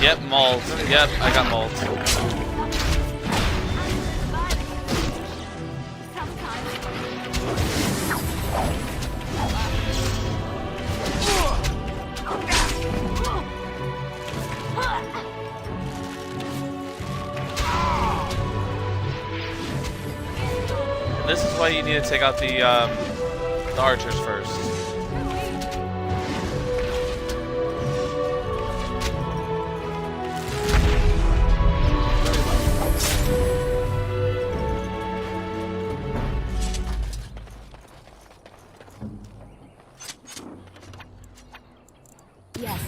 Yep, mauled. Yep, I got mauled. This is why you need to take out the archers first. Yes.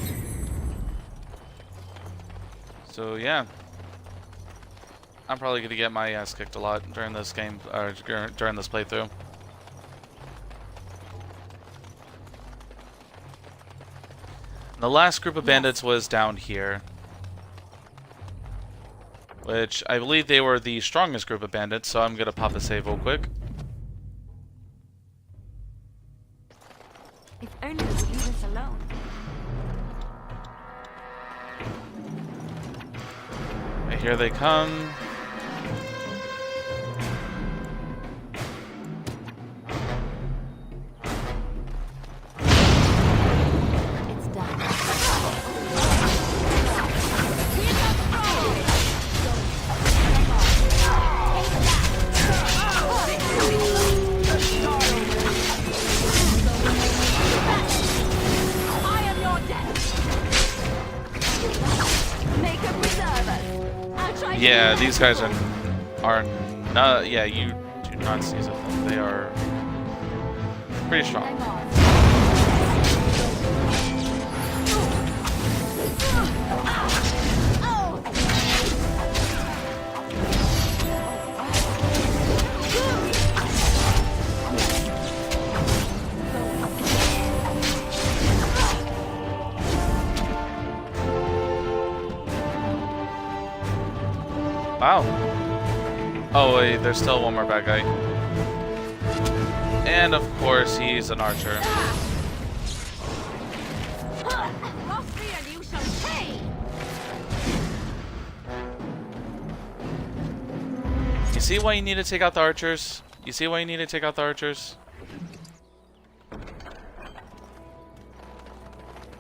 So yeah. I'm probably going to get my ass kicked a lot during this game, or during this playthrough. The last group of bandits was down here, which I believe they were the strongest group of bandits, so I'm going to pop a save real quick. If only you would leave us alone. And here they come. Yeah, these guys are not. Yeah, you do not see them. They are pretty strong. Wow. Oh wait, there's still one more bad guy. And of course, he's an archer. You see why you need to take out the archers? You see why you need to take out the archers?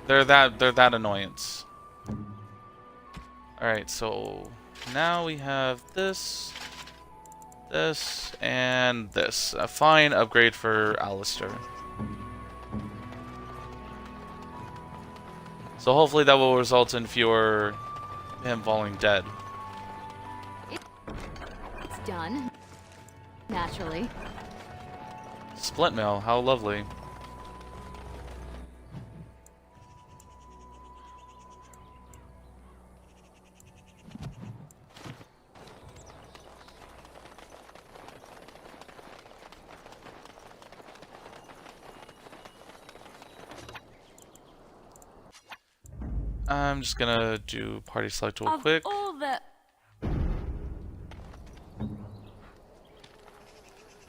They're that annoyance. Alright, so now we have this, and this. A fine upgrade for Alister. So hopefully that will result in fewer him falling dead. It's done. Naturally. Split mail, how lovely. I'm just gonna do party select real quick. All the...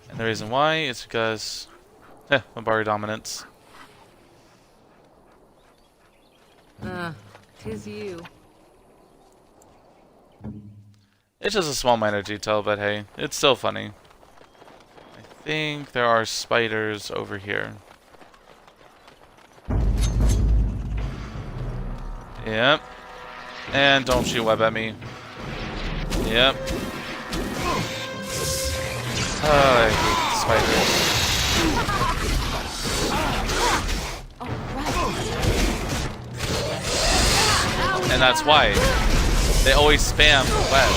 And the reason why is because, Mabari dominance. Tis you. It's just a small minor detail, but hey, it's still funny. I think there are spiders over here. Yep. And don't shoot web at me. Yep. I hate spiders. And that's why they always spam web.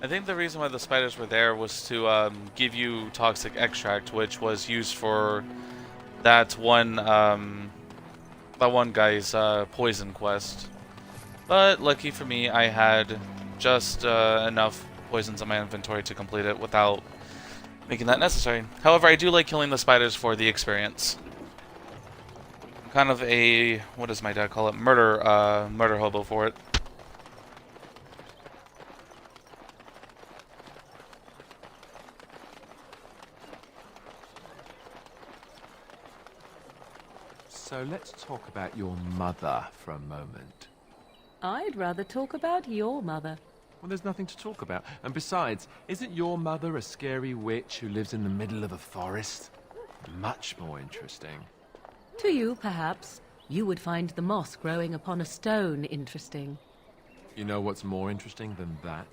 I think the reason why the spiders were there was to give you toxic extract, which was used for that one guy's poison quest. But lucky for me, I had just enough poisons in my inventory to complete it without making that necessary. However, I do like killing the spiders for the experience. I'm kind of a, what does my dad call it? Murder hobo for it. So let's talk about your mother for a moment. I'd rather talk about your mother. Well, there's nothing to talk about. And besides, isn't your mother a scary witch who lives in the middle of a forest? Much more interesting. To you, perhaps. You would find the moss growing upon a stone interesting. You know what's more interesting than that?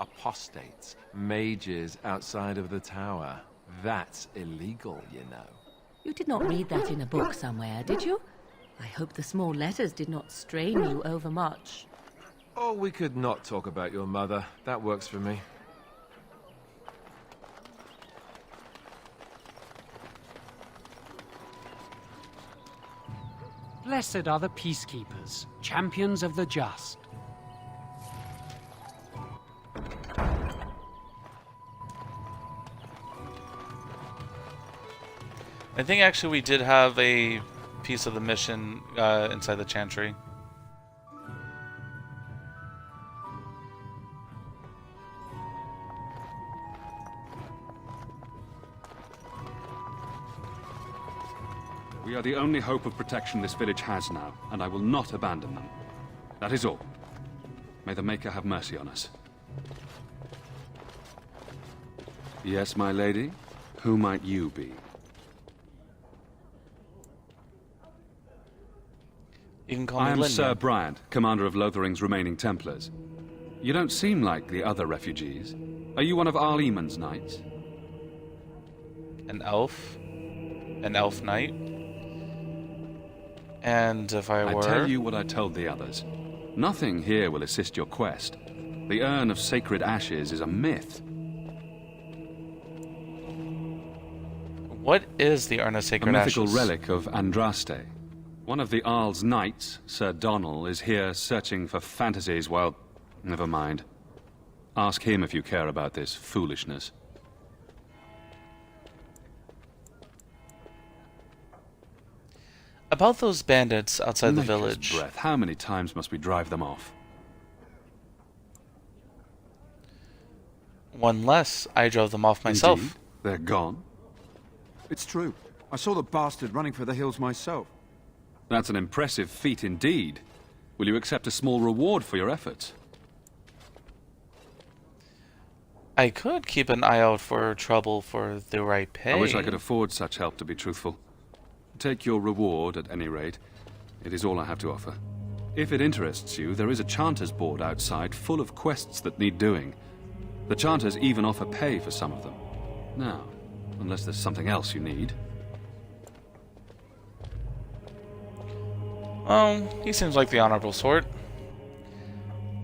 Apostates, mages outside of the tower. That's illegal, you know. You did not read that in a book somewhere, did you? I hope the small letters did not strain you overmuch. Oh, we could not talk about your mother. That works for me. Blessed are the peacekeepers, champions of the just. I think actually we did have a piece of the mission inside the chantry. We are the only hope of protection this village has now, and I will not abandon them. That is all. May the Maker have mercy on us. Yes, my lady? Who might you be? You can call me I am Lyna. Sir Bryant, commander of Lothering's remaining Templars. You don't seem like the other refugees. Are you one of Arlemon's knights? An elf? An elf knight? And if I were... I tell you what I told the others. Nothing here will assist your quest. The Urn of Sacred Ashes is a myth. What is the Urn of Sacred Ashes? A mythical relic of Andraste. One of the Arl's knights, Sir Donal, is here searching for fantasies. Well, never mind. Ask him if you care about this foolishness. About those bandits outside the village. Breath. How many times must we drive them off? One less. I drove them off myself. Indeed? They're gone? It's true. I saw the bastard running for the hills myself. That's an impressive feat indeed. Will you accept a small reward for your efforts? I could keep an eye out for trouble for the right pay. I wish I could afford such help, to be truthful. Take your reward, at any rate. It is all I have to offer. If it interests you, there is a chanter's board outside full of quests that need doing. The Chanters even offer pay for some of them. Now, unless there's something else you need. He seems like the honorable sort.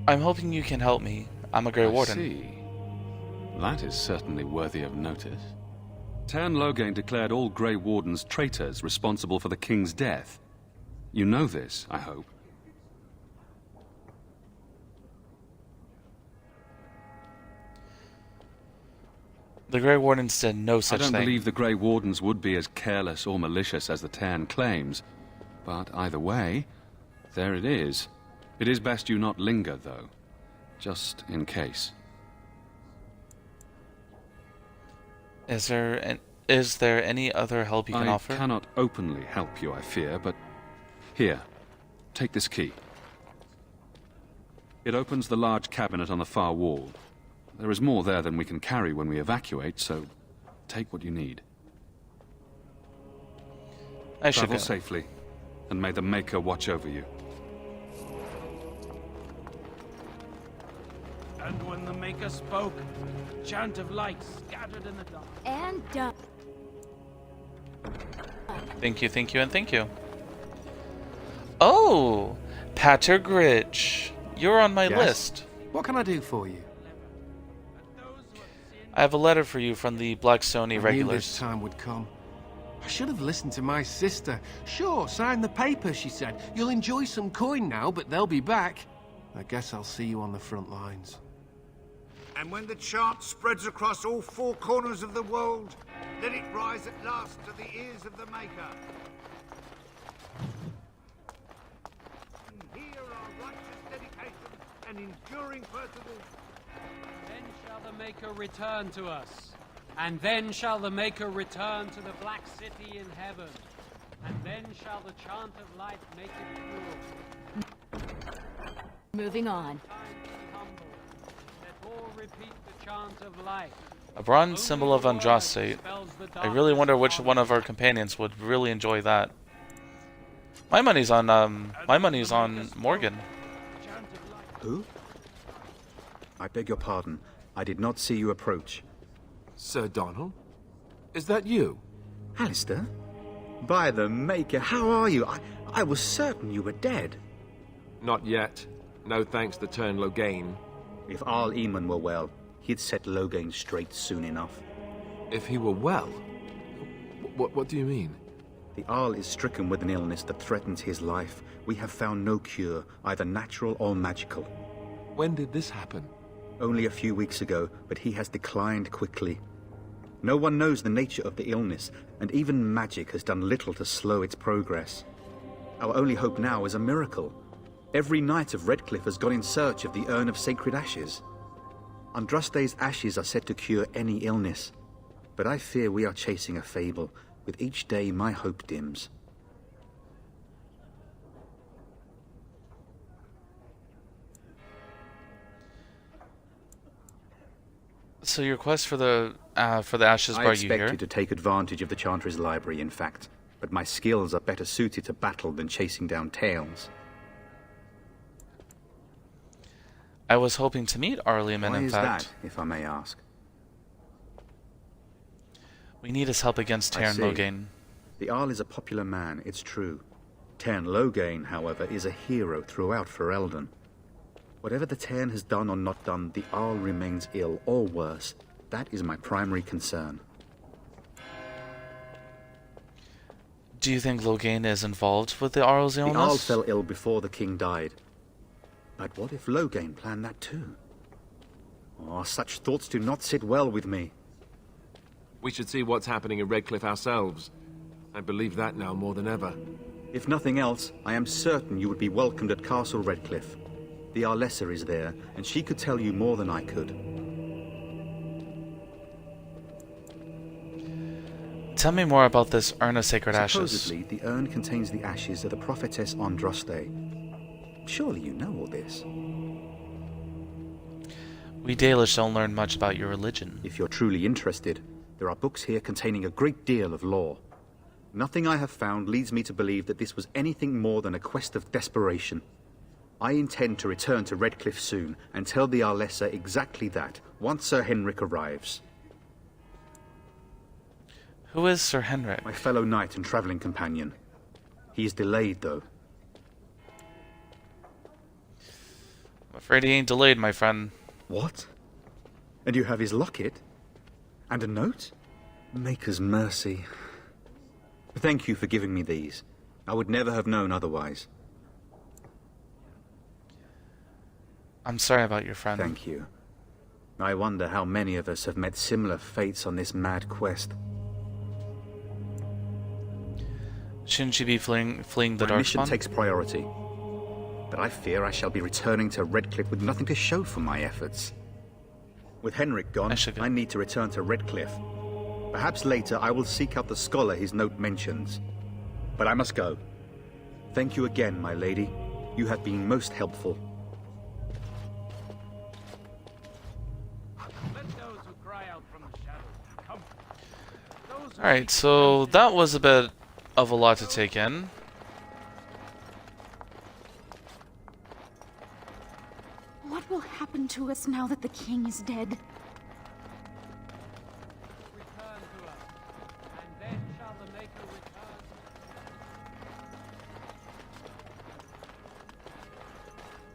I'm hoping you can help me. I'm a Grey Warden. I see. That is certainly worthy of notice. Tern Loghain declared all Grey Wardens traitors responsible for the king's death. You know this, I hope. The Grey Wardens said no such thing. I don't believe the Grey Wardens would be as careless or malicious as the Tern claims. But either way, there it is. It is best you not linger, though. Just in case. Is there any other help you can offer? I cannot openly help you, I fear, but... Here, take this key. It opens the large cabinet on the far wall. There is more there than we can carry when we evacuate, so take what you need. Travel safely, and may the Maker watch over you. And when the Maker spoke, a chant of light scattered in the dark. And done. Thank you, thank you, and thank you. Oh! Pater Gritch. You're on my list. What can I do for you? I have a letter for you from the Blackstone Irregulars. I knew this time would come. I should have listened to my sister. Sure, sign the paper, she said. You'll enjoy some coin now, but they'll be back. I guess I'll see you on the front lines. And when the chant spreads across all four corners of the world, let it rise at last to the ears of the Maker. And here are righteous dedication and enduring perseverance. Then shall the Maker return to us. And then shall the Maker return to the Black City in heaven. And then shall the chant of light make it pure. Moving on. Let all repeat the chant of light. A bronze symbol of Andraste. I really wonder which one of our companions would really enjoy that. My money's on Morgan. Who? I beg your pardon. I did not see you approach. Sir Donald? Is that you? Alister? By the Maker, how are you? I was certain you were dead. Not yet. No thanks to Tern Loghain. If Arl Eamon were well, he'd set Loghain straight soon enough. If he were well? What do you mean? The Arl is stricken with an illness that threatens his life. We have found no cure, either natural or magical. When did this happen? Only a few weeks ago, but he has declined quickly. No one knows the nature of the illness, and even magic has done little to slow its progress. Our only hope now is a miracle. Every knight of Redcliffe has gone in search of the Urn of Sacred Ashes. Andraste's ashes are said to cure any illness, but I fear we are chasing a fable. With each day, my hope dims. So your quest for the ashes I brought you here? expect you to take advantage of the Chantry's library, in fact, but my skills are better suited to battle than chasing down tales. I was hoping to meet Arleman, Why in is fact. that, if I may ask? We need his help against Tern Loghain. The Arl is a popular man, it's true. Tern Loghain, however, is a hero throughout Ferelden. Whatever the Tern has done or not done, the Arl remains ill, or worse. That is my primary concern. Do you think Loghain is involved with the Arl's illness? The Arl fell ill before the king died. But what if Loghain planned that too? Oh, such thoughts do not sit well with me. We should see what's happening in Redcliffe ourselves. I believe that now more than ever. If nothing else, I am certain you would be welcomed at Castle Redcliffe. The Arlessa is there, and she could tell you more than I could. Tell me more about this Urn of Sacred Ashes. Supposedly, the urn contains the ashes of the prophetess Andraste. Surely you know all this. We Dalish don't learn much about your religion. If you're truly interested, there are books here containing a great deal of lore. Nothing I have found leads me to believe that this was anything more than a quest of desperation. I intend to return to Redcliffe soon and tell the Arlessa exactly that, once Sir Henrik arrives. Who is Sir Henrik? My fellow knight and travelling companion. He is delayed, though. I'm afraid he ain't delayed, my friend. What? And you have his locket? And a note? Maker's mercy. Thank you for giving me these. I would never have known otherwise. I'm sorry about your friend. Thank you. I wonder how many of us have met similar fates on this mad quest. Shouldn't you be fleeing the My mission Darkspawn? takes priority. But I fear I shall be returning to Redcliffe with nothing to show for my efforts. With Henrik gone, I need to return to Redcliffe. Perhaps later I will seek out the scholar his note mentions. But I must go. Thank you again, my lady. You have been most helpful. Alright, so that was a bit of a lot to take in. What will happen to us now that the king is dead?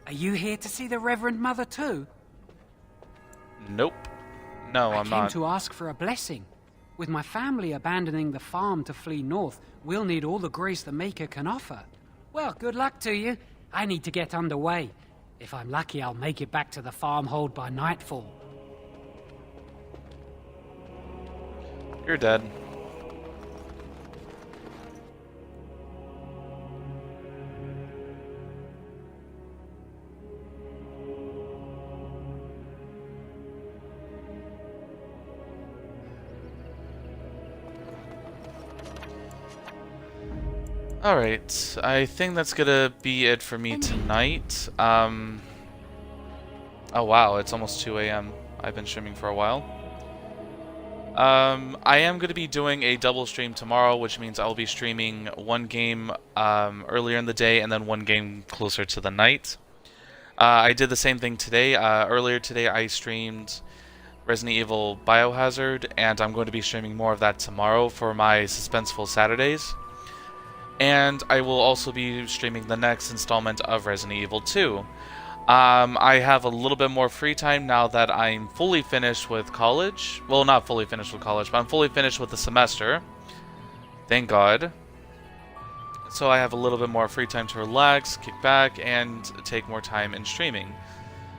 Are you here to see the Reverend Mother too? Nope. No, I'm I came not. to ask for a blessing. With my family abandoning the farm to flee north, we'll need all the grace the Maker can offer. Well, good luck to you. I need to get underway. If I'm lucky, I'll make it back to the farmhold by nightfall. You're dead. Alright, I think that's gonna be it for me tonight. Oh wow, it's almost 2 AM. I've been streaming for a while. I am going to be doing a double stream tomorrow, which means I'll be streaming one game earlier in the day and then one game closer to the night. I did the same thing today. Earlier today I streamed Resident Evil Biohazard, and I'm going to be streaming more of that tomorrow for my Suspenseful Saturdays. And I will also be streaming the next installment of Resident Evil 2. I have a little bit more free time now that I'm fully finished with college. Well, not fully finished with college, but I'm fully finished with the semester. Thank God. So I have a little bit more free time to relax, kick back, and take more time in streaming.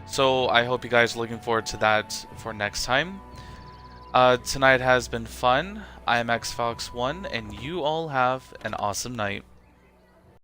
So I hope you guys are looking forward to that for next time. Tonight has been fun. I am XFox1, and you all have an awesome night.